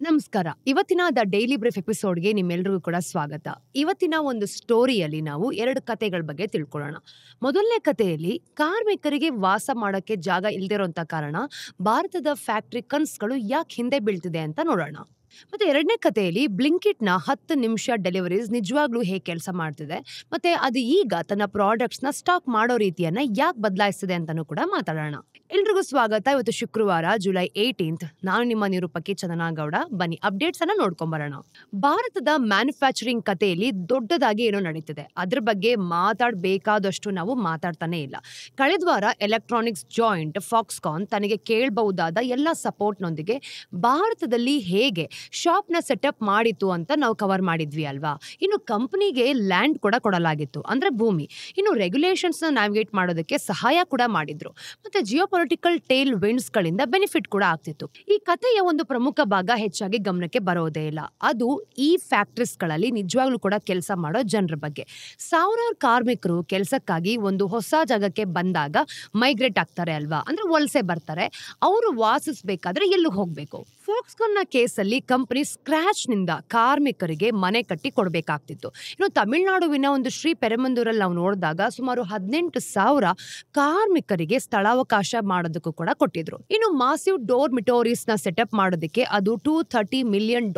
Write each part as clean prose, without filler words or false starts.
ನಮಸ್ಕಾರ. ಇವತ್ತಿನ the daily brief ಎಪಿಸೋಡ್‌ಗೆ ನಿಮ್ಮೆಲ್ರಿಗೂ ಕೂಡ ಸ್ವಾಗತ. ಇವತ್ತಿನ ಒಂದು ಸ್ಟೋರಿಯಲ್ಲಿ ನಾವು 2 ಕಥೆಗಳ ಬಗ್ಗೆ ತಿಳ್ಕೊಳ್ಳೋಣ. ಮೊದಲನೇ ಕಥೆಯಲ್ಲಿ ಕಾರ್ಮಿಕರಿಗೆ ವಾಸ ಮಾಡಕ್ಕೆ ಜಾಗ ಇಲ್ದಿರೋಂಥ ಕಾರಣ ಭಾರತದ ಫ್ಯಾಕ್ಟರಿ ಕನ್ಸ್‌ಗಳು ಯಾಕೆ ಹಿಂದೆ ಬೀಳ್ತಿದೆ ಅಂತ ನೋಡೋಣ. ಮತ್ತೆ ಎರಡನೇ ಕಥೆಯಲ್ಲಿ ಬ್ಲಿಂಕಿಟ್‌ನ 10 ನಿಮಿಷ ಡೆಲಿವರೀಸ್ ನಿಜವಾಗ್ಲೂ ಹೇಗೆ ಕೆಲಸ ಮಾಡ್ತಿದೆ, ಮತ್ತೆ ಅದು ಈಗ ತನ್ನ ಪ್ರಾಡಕ್ಟ್ಸ್‌ನ ಸ್ಟಾಕ್ ಮಾಡೋ ರೀತಿಯನ್ನ ಯಾಕೆ ಬದಲಾಯಿಸ್ತಿದೆ ಅಂತಾನೂ ಕೂಡ ಮಾತಾಡೋಣ. ಎಲ್ರಿಗೂ ಸ್ವಾಗತ. ಇವತ್ತು ಶುಕ್ರವಾರ ಜುಲೈ 18. ನಾನು ನಿಮ್ಮ ನಿರೂಪಕಿ ಚಂದನಾ ಗೌಡ. ಬನ್ನಿ ಅಪ್ಡೇಟ್ಸ್ ಅನ್ನ ನೋಡ್ಕೊಂಬರೋಣ. ಭಾರತದ ಮ್ಯಾನುಫ್ಯಾಕ್ಚರಿಂಗ್ ಕಥೆಯಲ್ಲಿ ದೊಡ್ಡದಾಗಿ ಏನೋ ನಡೀತಿದೆ. ಅದ್ರ ಬಗ್ಗೆ ಮಾತಾಡಬೇಕಾದಷ್ಟು ನಾವು ಮಾತಾಡ್ತಾನೆ ಇಲ್ಲ. ಕಳೆದ ವಾರ ಎಲೆಕ್ಟ್ರಾನಿಕ್ಸ್ ಜಾಯಿಂಟ್ ಫಾಕ್ಸ್ಕಾನ್ ತನಗೆ ಕೇಳಬಹುದಾದ ಎಲ್ಲ ಸಪೋರ್ಟ್ನೊಂದಿಗೆ ಭಾರತದಲ್ಲಿ ಹೇಗೆ ಶಾಪ್ನ ಸೆಟಪ್ ಮಾಡಿತ್ತು ಅಂತ ನಾವು ಕವರ್ ಮಾಡಿದ್ವಿ ಅಲ್ವಾ. ಇನ್ನು ಕಂಪನಿಗೆ ಲ್ಯಾಂಡ್ ಕೂಡ ಕೊಡಲಾಗಿತ್ತು, ಅಂದ್ರೆ ಭೂಮಿ. ಇನ್ನು ರೆಗ್ಯುಲೇಷನ್ಸ್ನ ನ್ಯಾವಿಗೇಟ್ ಮಾಡೋದಕ್ಕೆ ಸಹಾಯ ಕೂಡ ಮಾಡಿದ್ರು. ಮತ್ತೆ ಜಿಯೋಪೊಲಿಟಿಕಲ್ ಟೇಲ್ ವಿಂಡ್ಸ್ ಗಳಿಂದ ಬೆನಿಫಿಟ್ ಕೂಡ ಆಗ್ತಿತ್ತು. ಈ ಕಥೆಯ ಒಂದು ಪ್ರಮುಖ ಭಾಗ ಹೆಚ್ಚಾಗಿ ಗಮನಕ್ಕೆ ಬರೋದೇ ಇಲ್ಲ. ಅದು ಈ ಫ್ಯಾಕ್ಟರೀಸ್ ಗಳಲ್ಲಿ ನಿಜವಾಗ್ಲೂ ಕೂಡ ಕೆಲಸ ಮಾಡೋ ಜನರ ಬಗ್ಗೆ. ಸಾವಿರಾರು ಕಾರ್ಮಿಕರು ಕೆಲಸಕ್ಕಾಗಿ ಒಂದು ಹೊಸ ಜಾಗಕ್ಕೆ ಬಂದಾಗ ಮೈಗ್ರೇಟ್ ಆಗ್ತಾರೆ ಅಲ್ವಾ, ಅಂದ್ರೆ ವಲಸೆ ಬರ್ತಾರೆ. ಅವರು ವಾಸಿಸಬೇಕಾದ್ರೆ ಎಲ್ಲಿ ಹೋಗ್ಬೇಕು? ಫಾಕ್ಸ್ಕಾನ್ನ ಕೇಸಲ್ಲಿ ಕಂಪನಿ ಸ್ಕ್ರಾಚ್ ನಿಂದ ಕಾರ್ಮಿಕರಿಗೆ ಮನೆ ಕಟ್ಟಿ ಕೊಡಬೇಕಾಗ್ತಿತ್ತು. ಇನ್ನು ತಮಿಳುನಾಡುವಿನ ಒಂದು ಶ್ರೀ ಪೆರಮಂದೂರಲ್ಲಿ ನಾವು ನೋಡಿದಾಗ ಸುಮಾರು 18,000 ಕಾರ್ಮಿಕರಿಗೆ ಸ್ಥಳಾವಕಾಶ ಮಾಡೋದಕ್ಕೂ ಕೂಡ ಕೊಟ್ಟಿದ್ರು. ಇನ್ನು ಮಾಸಿವ್ ಡೋರ್ ಮಿಟೋರೀಸ್ ನ ಸೆಟಪ್ ಮಾಡೋದಕ್ಕೆ ಅದು $230 ಮಿಲಿಯನ್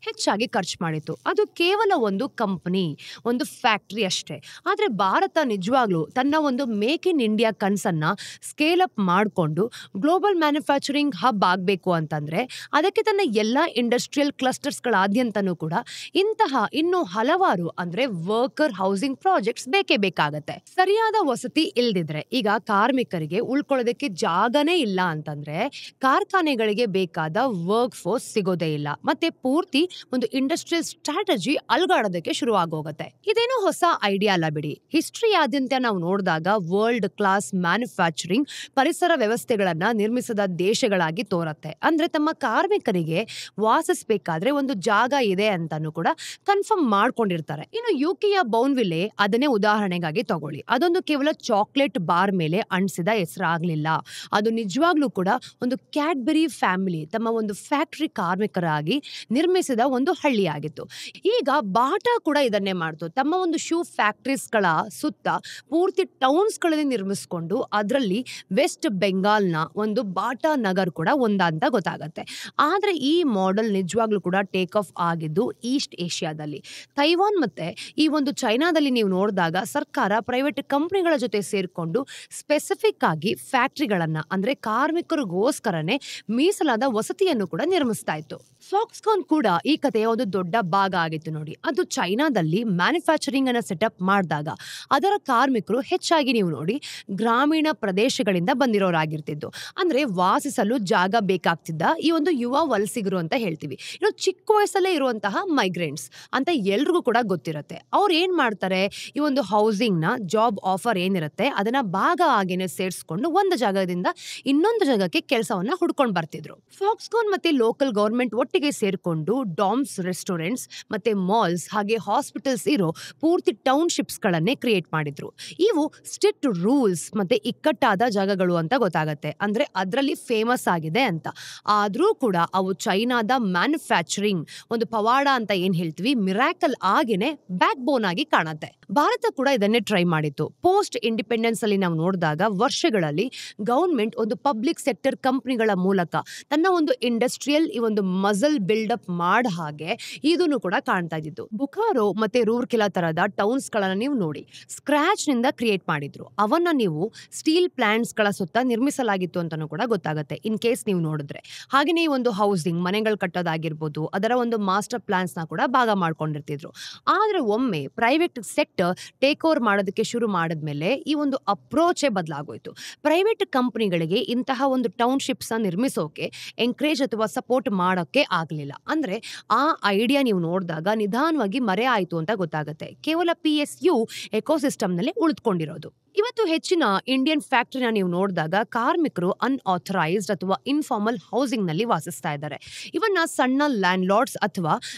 ಹೆಚ್ಚಾಗಿ ಖರ್ಚು ಮಾಡಿತ್ತು. ಅದು ಕೇವಲ ಒಂದು ಕಂಪನಿ, ಒಂದು ಫ್ಯಾಕ್ಟರಿ ಅಷ್ಟೇ. ಆದ್ರೆ ಭಾರತ ನಿಜವಾಗ್ಲೂ ತನ್ನ ಒಂದು ಮೇಕ್ ಇನ್ ಇಂಡಿಯಾ ಕನ್ಸನ್ನ ಸ್ಕೇಲ್ ಅಪ್ ಮಾಡಿಕೊಂಡು ಗ್ಲೋಬಲ್ ಮ್ಯಾನುಫ್ಯಾಕ್ಚರಿಂಗ್ ಹಬ್ ಆಗಬೇಕು ಅಂತಂದ್ರೆ ಅದಕ್ಕೆ ತನ್ನ ಎಲ್ಲಾ ಇಂಡಸ್ಟ್ರಿಯಲ್ ಕ್ಲಸ್ಟರ್ಸ್ ಗಳಾದ್ಯಂತನೂ ಕೂಡ ಇಂತಹ ಇನ್ನು ಹಲವಾರು ಅಂದ್ರೆ ವರ್ಕರ್ ಹೌಸಿಂಗ್ ಪ್ರಾಜೆಕ್ಟ್ಸ್ ಬೇಕೇ ಬೇಕಾಗತ್ತೆ. ಸರಿಯಾದ ವಸತಿ ಇಲ್ದಿದ್ರೆ, ಈಗ ಕಾರ್ಮಿಕರಿಗೆ ಉಳ್ಕೊಳ್ಳೋದಕ್ಕೆ ಜಾಗನೇ ಇಲ್ಲ ಅಂತಂದ್ರೆ ಕಾರ್ಖಾನೆಗಳಿಗೆ ಬೇಕಾದ ವರ್ಕ್ ಫೋರ್ಸ್ ಸಿಗೋದೇ ಇಲ್ಲ. ಮತ್ತೆ ಪೂರ್ತಿ ಒಂದು ಇಂಡಸ್ಟ್ರಿಯಲ್ ಸ್ಟ್ರಾಟಜಿ ಅಲ್ಗಾಡೋದಕ್ಕೆ ಶುರು ಆಗೋಗತ್ತೆ. ಇದೇನು ಹೊಸ ಐಡಿಯಾ ಅಲ್ಲ ಬಿಡಿ. ಹಿಸ್ಟ್ರಿಯಾದ್ಯಂತ ನಾವು ನೋಡಿದಾಗ ವರ್ಲ್ಡ್ ಕ್ಲಾಸ್ ಮ್ಯಾನುಫ್ಯಾಕ್ಚರಿಂಗ್ ಪರಿಸರ ವ್ಯವಸ್ಥೆಗಳನ್ನ ನಿರ್ಮಿಸಿದ ದೇಶಗಳಾಗಿ ತೋರತ್ತೆ. ಅಂದ್ರೆ ತಮ್ಮ ಕಾರ್ಮಿಕರಿಗೆ ವಾಸಿಸಬೇಕಾದ್ರೆ ಒಂದು ಜಾಗ ಇದೆ ಅಂತಾನು ಕೂಡ ಕನ್ಫರ್ಮ್ ಮಾಡ್ಕೊಂಡಿರ್ತಾರೆ. ಇನ್ನು ಯುಕೆಯ ಬೌನ್ವಿಲೆ ಅದನ್ನೇ ಉದಾಹರಣೆಗಾಗಿ ತಗೊಳ್ಳಿ. ಅದೊಂದು ಕೇವಲ ಚಾಕ್ಲೇಟ್ ಬಾರ್ ಮೇಲೆ ಅಂಟಿಸಿದ ಹೆಸರಾಗ್ಲಿಲ್ಲ. ಅದು ನಿಜವಾಗ್ಲೂ ಕೂಡ ಒಂದು ಕ್ಯಾಡ್ಬರಿ ಫ್ಯಾಮಿಲಿ ತಮ್ಮ ಒಂದು ಫ್ಯಾಕ್ಟರಿ ಕಾರ್ಮಿಕರಾಗಿ ನಿರ್ಮಿಸಿದ ಒಂದು ಹಳ್ಳಿಯಾಗಿತ್ತು. ಈಗ ಬಾಟಾ ಕೂಡ ಇದನ್ನೇ ಮಾಡ್ತು. ತಮ್ಮ ಒಂದು ಶೂ ಫ್ಯಾಕ್ಟರೀಸ್ ಗಳ ಸುತ್ತ ಪೂರ್ತಿ ಟೌನ್ಸ್ ಗಳಲ್ಲಿ ನಿರ್ಮಿಸಿಕೊಂಡು ಅದರಲ್ಲಿ ವೆಸ್ಟ್ ಬೆಂಗಾಲ್ನ ಒಂದು ಬಾಟಾ ನಗರ್ ಕೂಡ ಒಂದಂತ ಗೊತ್ತಾಗತ್ತೆ. ಆದ್ರೆ ಈ ಮಾಡೆಲ್ ನಿಜವಾಗ್ಲೂ ಕೂಡ ಟೇಕ್ ಆಫ್ ಆಗಿದ್ದು ಈಸ್ಟ್ ಏಷ್ಯಾದಲ್ಲಿ. ತೈವಾನ್ ಮತ್ತೆ ಈ ಒಂದು ಚೈನಾದಲ್ಲಿ ನೀವು ನೋಡಿದಾಗ ಸರ್ಕಾರ ಪ್ರೈವೇಟ್ ಕಂಪನಿಗಳ ಜೊತೆ ಸೇರ್ಕೊಂಡು ಸ್ಪೆಸಿಫಿಕ್ ಆಗಿ ಫ್ಯಾಕ್ಟರಿಗಳನ್ನ ಅಂದ್ರೆ ಕಾರ್ಮಿಕರಿಗೋಸ್ಕರನೇ ಮೀಸಲಾದ ವಸತಿಯನ್ನು ಕೂಡ ನಿರ್ಮಿಸ್ತಾ ಇತ್ತು. ಫಾಕ್ಸ್ಕಾನ್ ಕೂಡ ಈ ಕಥೆಯ ಒಂದು ದೊಡ್ಡ ಭಾಗ ಆಗಿತ್ತು ನೋಡಿ. ಅದು ಚೈನಾದಲ್ಲಿ ಮ್ಯಾನುಫ್ಯಾಕ್ಚರಿಂಗ್ ಅನ್ನ ಸೆಟಪ್ ಮಾಡಿದಾಗ ಅದರ ಕಾರ್ಮಿಕರು ಹೆಚ್ಚಾಗಿ ನೀವು ನೋಡಿ ಗ್ರಾಮೀಣ ಪ್ರದೇಶಗಳಿಂದ ಬಂದಿರೋರಾಗಿರ್ತಿದ್ದು. ಅಂದ್ರೆ ವಾಸಿಸಲು ಜಾಗ ಬೇಕಾಗ್ತಿದ್ದ ಈ ಒಂದು ಯುವ ವಲಸಿಗರು ಅಂತ ಹೇಳ್ತೀವಿ. ಇನ್ನು ಚಿಕ್ಕ ವಯಸ್ಸಲ್ಲೇ ಇರುವಂತಹ ಮೈಗ್ರೆಂಟ್ಸ್ ಅಂತ ಎಲ್ರಿಗೂ ಕೂಡ ಗೊತ್ತಿರುತ್ತೆ. ಅವ್ರು ಏನ್ ಮಾಡ್ತಾರೆ, ಈ ಒಂದು ಹೌಸಿಂಗ್ ನ ಜಾಬ್ ಆಫರ್ ಏನಿರುತ್ತೆ ಅದನ್ನ ಭಾಗ ಆಗೇನೆ ಸೇರಿಸ್ಕೊಂಡು ಒಂದು ಜಾಗದಿಂದ ಇನ್ನೊಂದು ಜಾಗಕ್ಕೆ ಕೆಲಸವನ್ನ ಹುಡ್ಕೊಂಡು ಬರ್ತಿದ್ರು. ಫಾಕ್ಸ್ಕಾನ್ ಮತ್ತೆ ಲೋಕಲ್ ಗವರ್ಮೆಂಟ್ ಒಟ್ಟಿಗೆ ಸೇರ್ಕೊಂಡು ಡಾಮ್ಸ್, ರೆಸ್ಟೋರೆಂಟ್ಸ್ ಮತ್ತೆ ಮಾಲ್ಸ್ ಹಾಗೆ ಹಾಸ್ಪಿಟಲ್ಸ್ ಇರೋ ಪೂರ್ತಿ ಟೌನ್ಶಿಪ್ಸ್ ಗಳನ್ನೇ ಕ್ರಿಯೇಟ್ ಮಾಡಿದ್ರು. ಇವು ಸ್ಟ್ರಿಕ್ಟ್ ರೂಲ್ಸ್ ಮತ್ತೆ ಇಕ್ಕಟ್ಟಾದ ಜಾಗಗಳು ಅಂತ ಗೊತ್ತಾಗತ್ತೆ. ಅಂದ್ರೆ ಅದರಲ್ಲಿ ಫೇಮಸ್ ಆಗಿದೆ ಅಂತ. ಆದ್ರೂ ಕೂಡ ಅವು ಚೈನಾದ ಮ್ಯಾನುಫ್ಯಾಕ್ಚರಿಂಗ್ ಒಂದು ಪವಾಡ ಅಂತ ಏನ್ ಹೇಳ್ತೀವಿ, ಮಿರಾಕಲ್ ಆಗೇನೆ ಬ್ಯಾಕ್ ಬೋನ್ ಆಗಿ ಕಾಣುತ್ತೆ. ಭಾರತ ಕೂಡ ಇದನ್ನೇ ಟ್ರೈ ಮಾಡಿತ್ತು. ಪೋಸ್ಟ್ ಇಂಡಿಪೆಂಡೆನ್ಸ್ ಅಲ್ಲಿ ನಾವು ನೋಡಿದಾಗ ವರ್ಷಗಳಲ್ಲಿ ಗವರ್ಮೆಂಟ್ ಒಂದು ಪಬ್ಲಿಕ್ ಸೆಕ್ಟರ್ ಕಂಪನಿಗಳ ಮೂಲಕ ತನ್ನ ಒಂದು ಇಂಡಸ್ಟ್ರಿಯಲ್ ಈ ಒಂದು ಮಸಲ್ ಬಿಲ್ಡಪ್ ಮಾಡ ಹಾಗೆ ಇದನ್ನು ಕೂಡ ಕಾಣ್ತಾ ಇದ್ದಿದ್ದು. ಬುಖಾರೋ ಮತ್ತೆ ರೂರ್ಕೆಲಾ ತರದ ಟೌನ್ಸ್ ಗಳನ್ನ ನೀವು ನೋಡಿ ಸ್ಕ್ರಾಚ್ ನಿಂದ ಕ್ರಿಯೇಟ್ ಮಾಡಿದ್ರು. ಅವನ್ನ ನೀವು ಸ್ಟೀಲ್ ಪ್ಲಾಂಟ್ಸ್ ಗಳ ಸುತ್ತ ನಿರ್ಮಿಸಲಾಗಿತ್ತು ಅಂತಾನೂ ಕೂಡ ಗೊತ್ತಾಗುತ್ತೆ ಇನ್ ಕೇಸ್ ನೀವು ನೋಡಿದ್ರೆ. ಹಾಗೆಯೇ ಈ ಒಂದು ಹೌಸಿಂಗ್ ಮನೆಗಳು ಕಟ್ಟೋದಾಗಿರ್ಬೋದು ಅದರ ಒಂದು ಮಾಸ್ಟರ್ ಪ್ಲಾನ್ಸ್ ನ ಕೂಡ ಭಾಗ ಮಾಡ್ಕೊಂಡಿರ್ತಿದ್ರು. ಆದ್ರೆ ಒಮ್ಮೆ ಪ್ರೈವೇಟ್ ಸೆಕ್ಟರ್ ಟೇಕ್ ಓವರ್ ಮಾಡೋದಕ್ಕೆ ಶುರು ಮಾಡಿದ್ಮೇಲೆ ಈ ಒಂದು ಅಪ್ರೋಚೇ ಬದಲಾಗೋಯ್ತು. ಪ್ರೈವೇಟ್ ಕಂಪನಿಗಳಿಗೆ ಇಂತಹ ಒಂದು ಟೌನ್ಶಿಪ್ಸ್ ನಿರ್ಮಿಸೋಕೆ ಎಂಕರೇಜ್ ಅಥವಾ ಸಪೋರ್ಟ್ ಮಾಡೋಕೆ ಆಗ್ಲಿಲ್ಲ. ಅಂದ್ರೆ ಆ ಐಡಿಯಾ ನೀವು ನೋಡಿದಾಗ ನಿಧಾನವಾಗಿ ಮರೆ ಆಯ್ತು ಅಂತ ಗೊತ್ತಾಗುತ್ತೆ. ಕೇವಲ PSU ಎಕೋಸಿಸ್ಟಮ್ ನಲ್ಲಿ ಉಳಿದುಕೊಂಡಿರೋದು. ಇವತ್ತು ಹೆಚ್ಚಿನ ಇಂಡಿಯನ್ ಫ್ಯಾಕ್ಟರಿನ ನೀವು ನೋಡಿದಾಗ ಕಾರ್ಮಿಕರು ಅನ್ಆಥರೈಸ್ಡ್ ಅಥವಾ ಇನ್ಫಾರ್ಮಲ್ ಹೌಸಿಂಗ್ ನಲ್ಲಿ ವಾಸಿಸ್ತಾ ಇದ್ದಾರೆ. ಇವನ್ನ ಸಣ್ಣ ಲ್ಯಾಂಡ್ ಲಾರ್ಡ್ಸ್ ಅಥವಾ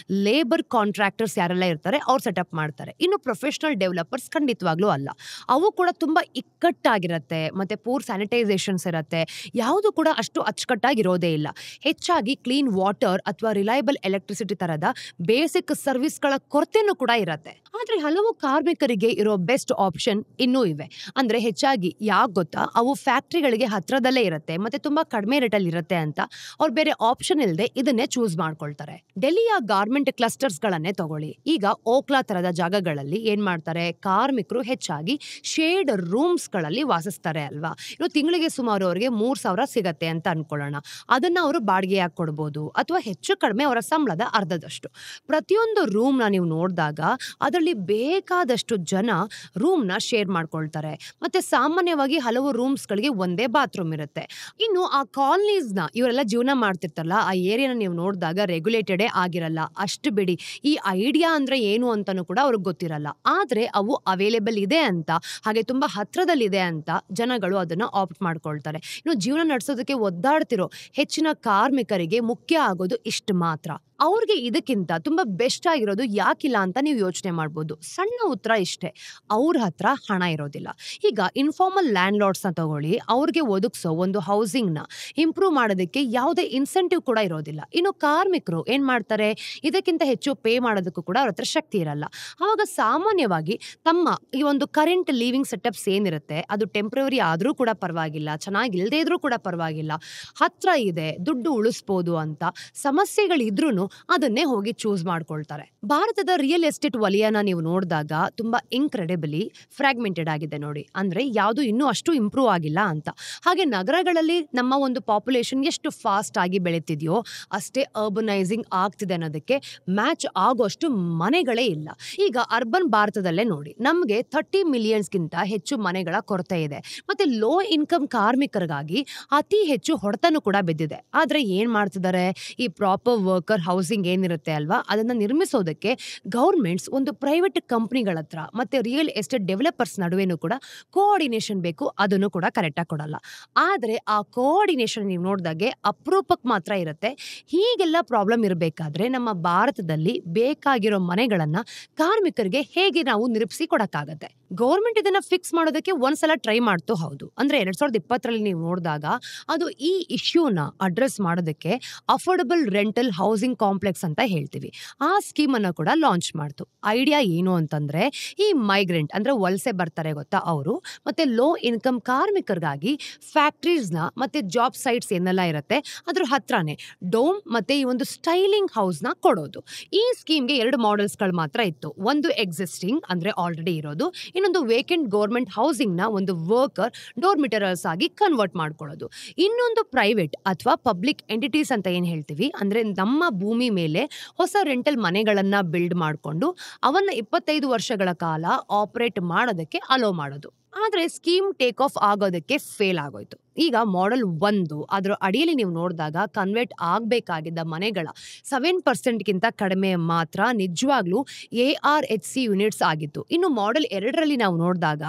ಲೇಬರ್ ಕಾಂಟ್ರಾಕ್ಟರ್ಸ್ ಯಾರೆಲ್ಲ ಇರ್ತಾರೆ ಅವ್ರು ಸೆಟಪ್ ಮಾಡ್ತಾರೆ. ಇನ್ನು ಪ್ರೊಫೆಷನಲ್ ಪ್ರೊಫೆಷನಲ್ ಡೆವಲಪರ್ಸ್ ಖಂಡಿತವಾಗ್ಲೂ ಅಲ್ಲ. ಅವು ಕೂಡ ತುಂಬಾ ಇಕ್ಕಟ್ಟಾಗಿರತ್ತೆ, ಮತ್ತೆ ಪೂರ್ ಸ್ಯಾನಿಟೈಸೇಷನ್ಸ್ ಇರತ್ತೆ. ಯಾವುದು ಕೂಡ ಅಷ್ಟು ಅಚ್ಚುಕಟ್ಟಾಗಿರೋದೇ ಇಲ್ಲ. ಹೆಚ್ಚಾಗಿ ಕ್ಲೀನ್ ವಾಟರ್ ಅಥವಾ ರಿಲಯಬಲ್ ಎಲೆಕ್ಟ್ರಿಸಿಟಿ ತರದ ಬೇಸಿಕ್ ಸರ್ವಿಸ್ಗಳ ಕೊರತೆನೂ ಕೂಡ ಇರತ್ತೆ. ಆದ್ರೆ ಹಲವು ಕಾರ್ಮಿಕರಿಗೆ ಇರೋ ಬೆಸ್ಟ್ ಆಪ್ಷನ್ ಇನ್ನೂ ಇವೆ. ಅಂದ್ರೆ ಹೆಚ್ಚಾಗಿ ಯಾಕೆ ಗೊತ್ತಾ, ಅವು ಫ್ಯಾಕ್ಟ್ರಿಗಳಿಗೆ ಹತ್ರದಲ್ಲೇ ಇರುತ್ತೆ ಮತ್ತೆ ತುಂಬಾ ಕಡಿಮೆ ರೇಟಲ್ಲಿ ಇರುತ್ತೆ ಅಂತ ಅವ್ರು ಬೇರೆ ಆಪ್ಷನ್ ಇಲ್ಲದೆ ಇದನ್ನೇ ಚೂಸ್ ಮಾಡ್ಕೊಳ್ತಾರೆ. ಡೆಲ್ಲಿಯ ಗಾರ್ಮೆಂಟ್ ಕ್ಲಸ್ಟರ್ಸ್ ಗಳನ್ನೇ ತಗೊಳ್ಳಿ. ಈಗ ಓಕ್ಲಾ ತರದ ಜಾಗಗಳಲ್ಲಿ ಏನ್ ಮಾಡ್ತಾರೆ, ಕಾರ್ಮಿಕರು ಹೆಚ್ಚಾಗಿ ಶೇಡ್ ರೂಮ್ಸ್ ಗಳಲ್ಲಿ ವಾಸಿಸ್ತಾರೆ ಅಲ್ವಾ. ಇನ್ನು ತಿಂಗಳಿಗೆ ಸುಮಾರು ಅವರಿಗೆ 3,000 ಸಿಗತ್ತೆ ಅಂತ ಅನ್ಕೊಳ್ಳೋಣ. ಅದನ್ನ ಅವರು ಬಾಡಿಗೆಯಾಗಿ ಕೊಡ್ಬೋದು ಅಥವಾ ಹೆಚ್ಚು ಕಡಿಮೆ ಅವರ ಸಂಬಳದ ಅರ್ಧದಷ್ಟು. ಪ್ರತಿಯೊಂದು ರೂಮ್ ನ ನೀವು ನೋಡಿದಾಗ ಅದರಲ್ಲಿ ಬೇಕಾದಷ್ಟು ಜನ ರೂಮ್ ನ ಶೇರ್ ಮಾಡ್ಕೊಳ್ತಾರೆ. ಮತ್ತೆ ಸಾಮಾನ್ಯವಾಗಿ ಹಲವು ರೂಮ್ಸ್ ಗಳಿಗೆ ಒಂದೇ ಬಾತ್ರೂಮ್ ಇರುತ್ತೆ. ಇನ್ನು ಆ ಕಾಲನೀಸ್ ನ ಇವರೆಲ್ಲ ಜೀವನ ಮಾಡ್ತಿರ್ತಾರಲ್ಲ, ಆ ಏರಿಯಾನ ನೀವು ನೋಡಿದಾಗ ರೆಗ್ಯುಲೇಟೆಡೇ ಆಗಿರಲ್ಲ. ಅಷ್ಟು ಬಿಡಿ, ಈ ಐಡಿಯಾ ಅಂದ್ರೆ ಏನು ಅಂತಾನೂ ಕೂಡ ಅವ್ರಿಗೆ ಗೊತ್ತಿರಲ್ಲ. ಆದ್ರೆ ಅವು ಅವೈಲೇಬಲ್ ಇದೆ ಅಂತ, ಹಾಗೆ ತುಂಬಾ ಹತ್ರದಲ್ಲಿದೆ ಅಂತ ಜನಗಳು ಅದನ್ನ ಆಪ್ಟ್ ಮಾಡ್ಕೊಳ್ತಾರೆ. ಇನ್ನು ಜೀವನ ನಡೆಸೋದಕ್ಕೆ ಒದ್ದಾಡ್ತಿರೋ ಹೆಚ್ಚಿನ ಕಾರ್ಮಿಕರಿಗೆ ಮುಖ್ಯ ಆಗೋದು ಇಷ್ಟು ಮಾತ್ರ. ಅವ್ರಿಗೆ ಇದಕ್ಕಿಂತ ತುಂಬಾ ಬೆಸ್ಟ್ ಆಗಿರೋದು ಯಾಕಿಲ್ಲ ಅಂತ ನೀವು ಯೋಚನೆ ಮಾಡ್ಬೋದು. ಸಣ್ಣ ಉತ್ತರ ಇಷ್ಟೇ, ಅವ್ರ ಹತ್ರ ಹಣ ಇರೋದಿಲ್ಲ. ಈಗ ಇನ್ಫಾರ್ಮಲ್ ಲ್ಯಾಂಡ್ ಲಾರ್ಡ್ಸ್ ನ ತಗೊಳ್ಳಿ, ಅವ್ರಿಗೆ ಒದಗಿಸೋ ಒಂದು ಹೌಸಿಂಗ್ ನ ಇಂಪ್ರೂವ್ ಮಾಡೋದಕ್ಕೆ ಯಾವುದೇ ಇನ್ಸೆಂಟಿವ್ ಕೂಡ ಇರೋದಿಲ್ಲ. ಇನ್ನು ಕಾರ್ಮಿಕರು ಏನ್ ಮಾಡ್ತಾರೆ, ಇದಕ್ಕಿಂತ ಹೆಚ್ಚು ಪೇ ಮಾಡೋದಕ್ಕೂ ಕೂಡ ಅವ್ರ ಹತ್ರ ಶಕ್ತಿ ಇರಲ್ಲ. ಅವಾಗ ಸಾಮಾನ್ಯವಾಗಿ ತಮ್ಮ ಈ ಒಂದು ಕರೆಂಟ್ ಲಿವಿಂಗ್ ಸೆಟಪ್ಸ್ ಏನಿರುತ್ತೆ ಅದು ಟೆಂಪ್ರವರಿ ಆದ್ರೂ ಕೂಡ ಪರವಾಗಿಲ್ಲ, ಚೆನ್ನಾಗಿಲ್ದೇ ಇದ್ರೂ ಕೂಡ ಪರವಾಗಿಲ್ಲ, ಹತ್ರ ಇದೆ, ದುಡ್ಡು ಉಳಿಸ್ಬೋದು ಅಂತ ಸಮಸ್ಯೆಗಳಿದ್ರೂ ಅದನ್ನೇ ಹೋಗಿ ಚೂಸ್ ಮಾಡ್ಕೊಳ್ತಾರೆ. ಭಾರತದ ರಿಯಲ್ ಎಸ್ಟೇಟ್ ವಲಯನ ನೀವು ನೋಡಿದಾಗ ತುಂಬಾ ಇನ್ಕ್ರೆಡಿಬಲಿ ಫ್ರಾಗ್ಮೆಂಟೆಡ್ ಆಗಿದೆ ನೋಡಿ. ಅಂದ್ರೆ ಯಾವುದು ಇನ್ನೂ ಅಷ್ಟು ಇಂಪ್ರೂವ್ ಆಗಿಲ್ಲ ಅಂತ. ಹಾಗೆ ನಗರಗಳಲ್ಲಿ ನಮ್ಮ ಒಂದು ಪಾಪ್ಯುಲೇಷನ್ ಎಷ್ಟು ಫಾಸ್ಟ್ ಆಗಿ ಬೆಳೀತಿದೆಯೋ ಅಷ್ಟೇ ಅರ್ಬನೈಸಿಂಗ್ ಆಗ್ತಿದೆ ಅನ್ನೋದಕ್ಕೆ ಮ್ಯಾಚ್ ಆಗೋಷ್ಟು ಮನೆಗಳೇ ಇಲ್ಲ. ಈಗ ಅರ್ಬನ್ ಭಾರತದಲ್ಲೇ ನೋಡಿ, ನಮ್ಗೆ 30 ಮಿಲಿಯನ್ಸ್ಗಿಂತ ಹೆಚ್ಚು ಮನೆಗಳ ಕೊರತೆ ಇದೆ. ಮತ್ತೆ ಲೋ ಇನ್ಕಮ್ ಕಾರ್ಮಿಕರಿಗಾಗಿ ಅತಿ ಹೆಚ್ಚು ಹೊಡೆತನೂ ಕೂಡ ಬಿದ್ದಿದೆ. ಆದ್ರೆ ಏನ್ ಮಾಡ್ತಿದ್ದಾರೆ, ಈ ಪ್ರಾಪರ್ ವರ್ಕರ್ ಹೌಸಿಂಗ್ ಏನಿರುತ್ತೆ ಅಲ್ವಾ, ಅದನ್ನ ನಿರ್ಮಿಸೋದಕ್ಕೆ ಗೌರ್ಮೆಂಟ್ಸ್ ಒಂದು ಪ್ರೈವೇಟ್ ಕಂಪನಿಗಳ ಹತ್ರ ಮತ್ತೆ ರಿಯಲ್ ಎಸ್ಟೇಟ್ ಡೆವಲಪರ್ಸ್ ನಡುವೆನೂ ಕೂಡ ಕೋಆರ್ಡಿನೇಷನ್ ಬೇಕು, ಅದನ್ನು ಕೂಡ ಕರೆಕ್ಟ್ ಆಗಿ ಕೊಡಲ್ಲ. ಆದ್ರೆ ಆ ಕೋಆರ್ಡಿನೇಷನ್ ನೀವು ನೋಡಿದಾಗೆ ಅಪರೂಪಕ್ಕೆ ಮಾತ್ರ ಇರುತ್ತೆ. ಹೀಗೆಲ್ಲ ಪ್ರಾಬ್ಲಮ್ ಇರಬೇಕಾದ್ರೆ ನಮ್ಮ ಭಾರತದಲ್ಲಿ ಬೇಕಾಗಿರೋ ಮನೆಗಳನ್ನ ಕಾರ್ಮಿಕರಿಗೆ ಹೇಗೆ ನಾವು ನಿರೂಪಿಸಿ ಕೊಡಕ್ಕಾಗತ್ತೆ. ಗೌರ್ಮೆಂಟ್ ಇದನ್ನ ಫಿಕ್ಸ್ ಮಾಡೋದಕ್ಕೆ ಒಂದ್ಸಲ ಟ್ರೈ ಮಾಡ್ತು, ಹೌದು. ಅಂದ್ರೆ 2020 ನೀವು ನೋಡಿದಾಗ ಅದು ಈ ಇಶ್ಯೂನ ಅಡ್ರೆಸ್ ಮಾಡೋದಕ್ಕೆ ಅಫೋರ್ಡಬಲ್ ರೆಂಟಲ್ ಹೌಸಿಂಗ್ ಕಾಂಪ್ಲೆಕ್ಸ್ ಅಂತ ಹೇಳ್ತೀವಿ, ಆ ಸ್ಕೀಮ್ ಅನ್ನ ಕೂಡ ಲಾಂಚ್ ಮಾಡ್ತು. ಐಡಿಯಾ ಏನು ಅಂತಂದ್ರೆ, ಈ ಮೈಗ್ರೆಂಟ್ ಅಂದ್ರೆ ವಲಸೆ ಬರ್ತಾರೆ ಗೊತ್ತಾ ಅವರು, ಮತ್ತೆ ಲೋ ಇನ್ಕಮ್ ಕಾರ್ಮಿಕರಿಗಾಗಿ ಫ್ಯಾಕ್ಟ್ರೀಸ್ ನ ಮತ್ತೆ ಜಾಬ್ ಸೈಟ್ಸ್ ಏನೆಲ್ಲ ಇರುತ್ತೆ ಅದ್ರ ಹತ್ರನೇ ಡೋಮ್ ಮತ್ತೆ ಈ ಒಂದು ಸ್ಟೈಲಿಂಗ್ ಹೌಸ್ ನ ಕೊಡೋದು. ಈ ಸ್ಕೀಮ್ಗೆ 2 ಮಾಡೆಲ್ಸ್ ಗಳು ಮಾತ್ರ ಇತ್ತು. ಒಂದು ಎಕ್ಸಿಸ್ಟಿಂಗ್ ಅಂದ್ರೆ ಆಲ್ರೆಡಿ ಇರೋದು, ಇನ್ನೊಂದು ವೇಕೆಂಟ್ ಗೌರ್ಮೆಂಟ್ ಹೌಸಿಂಗ್ ನ ಒಂದು ವರ್ಕರ್ ಡೋರ್ಮಿಟರಲ್ಸ್ ಆಗಿ ಕನ್ವರ್ಟ್ ಮಾಡ್ಕೊಳ್ಳೋದು. ಇನ್ನೊಂದು ಪ್ರೈವೇಟ್ ಅಥವಾ ಪಬ್ಲಿಕ್ ಎಂಟಿಟೀಸ್ ಅಂತ ಏನ್ ಹೇಳ್ತೀವಿ, ಅಂದ್ರೆ ನಮ್ಮ ಭೂಮಿ ಮೇಲೆ ಹೊಸ ರೆಂಟಲ್ ಮನೆಗಳನ್ನ ಬಿಲ್ಡ್ ಮಾಡಿಕೊಂಡು ಅವನ್ನ 25 ವರ್ಷಗಳ ಕಾಲ ಆಪರೇಟ್ ಮಾಡೋದಕ್ಕೆ ಅಲೋ ಮಾಡೋದು. ಆದ್ರೆ ಸ್ಕೀಮ್ ಟೇಕ್ ಆಫ್ ಆಗೋದಕ್ಕೆ ಫೇಲ್ ಆಗೋಯ್ತು. ಈಗ ಮಾಡೆಲ್ 1 ಅದರ ಅಡಿಯಲ್ಲಿ ನೀವು ನೋಡಿದಾಗ ಕನ್ವರ್ಟ್ ಆಗಬೇಕಾಗಿದ್ದ ಮನೆಗಳ 7% ಕಡಿಮೆ ಮಾತ್ರ ನಿಜವಾಗ್ಲೂ ARHC ಯೂನಿಟ್ಸ್ ಆಗಿತ್ತು. ಇನ್ನು ಮಾಡೆಲ್ 2ರಲ್ಲಿ ನಾವು ನೋಡಿದಾಗ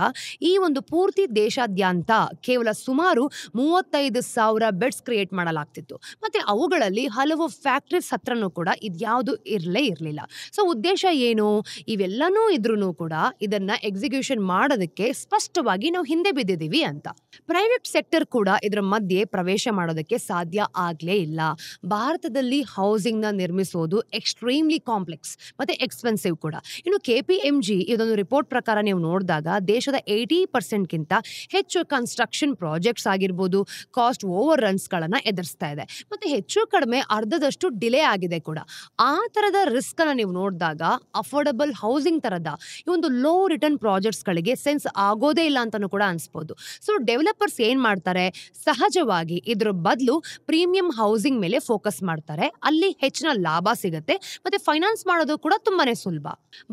ಈ ಒಂದು ಪೂರ್ತಿ ದೇಶಾದ್ಯಂತ ಕೇವಲ ಸುಮಾರು 35,000 ಬೆಡ್ಸ್ ಕ್ರಿಯೇಟ್ ಮಾಡಲಾಗ್ತಿತ್ತು. ಮತ್ತೆ ಅವುಗಳಲ್ಲಿ ಹಲವು ಫ್ಯಾಕ್ಟ್ರೀಸ್ ಹತ್ರನೂ ಕೂಡ ಇದ್ಯಾವುದು ಇರಲಿಲ್ಲ. ಸೊ ಉದ್ದೇಶ ಏನು, ಇವೆಲ್ಲನೂ ಇದ್ರೂ ಕೂಡ ಇದನ್ನ ಎಕ್ಸಿಕ್ಯೂಷನ್ ಮಾಡೋದಕ್ಕೆ ಸ್ಪಷ್ಟವಾಗಿ ನಾವು ಹಿಂದೆ ಬಿದ್ದಿದ್ದೀವಿ ಅಂತ. ಪ್ರೈವೇಟ್ ಸೆಕ್ಟರ್ ಕೂಡ ಇದರ ಮಧ್ಯೆ ಪ್ರವೇಶ ಮಾಡೋದಕ್ಕೆ ಸಾಧ್ಯ ಆಗ್ಲೇ ಇಲ್ಲ. ಭಾರತದಲ್ಲಿ ಹೌಸಿಂಗ್ ನ ನಿರ್ಮಿಸೋದು ಎಕ್ಸ್ಟ್ರೀಮ್ಲಿ ಕಾಂಪ್ಲೆಕ್ಸ್ ಮತ್ತೆ ಎಕ್ಸ್ಪೆನ್ಸಿವ್ ಕೂಡ. ಇನ್ನು KPMG ಇದೊಂದು ರಿಪೋರ್ಟ್ ಪ್ರಕಾರ ನೀವು ನೋಡಿದಾಗ ದೇಶದ 80% ಹೆಚ್ಚು ಕನ್ಸ್ಟ್ರಕ್ಷನ್ ಪ್ರಾಜೆಕ್ಟ್ಸ್ ಆಗಿರ್ಬೋದು ಕಾಸ್ಟ್ ಓವರ್ ರನ್ಸ್ ಗಳನ್ನ ಎದುರಿಸ್ತಾ ಇದೆ. ಮತ್ತೆ ಹೆಚ್ಚು ಕಡಿಮೆ ಅರ್ಧದಷ್ಟು ಡಿಲೇ ಆಗಿದೆ ಕೂಡ. ಆ ತರದ ರಿಸ್ಕ್ ಅನ್ನ ನೀವು ನೋಡಿದಾಗ ಅಫೋರ್ಡಬಲ್ ಹೌಸಿಂಗ್ ತರದ ಈ ಒಂದು ಲೋ ರಿಟರ್ನ್ ಪ್ರಾಜೆಕ್ಟ್ಸ್ ಗಳಿಗೆ ಸೆನ್ಸ್ ಆಗೋದೇ ಇಲ್ಲ ಅಂತಾನೂ ಕೂಡ ಅನ್ಸ್ಬೋದು. ಸೊ ಡೆವಲಪರ್ಸ್ ಏನ್ ಮಾಡ್ತಾರೆ, ಸಹಜವಾಗಿ ಇದ್ರ ಬದಲು ಪ್ರೀಮಿಯಂ ಹೌಸಿಂಗ್ ಮೇಲೆ ಫೋಕಸ್ ಮಾಡ್ತಾರೆ. ಅಲ್ಲಿ ಹೆಚ್ಚಿನ ಲಾಭ ಸಿಗುತ್ತೆ ಮತ್ತೆ ಫೈನಾನ್ಸ್ ಮಾಡೋದು ಕೂಡ ತುಂಬಾನೇ ಸುಲಭ.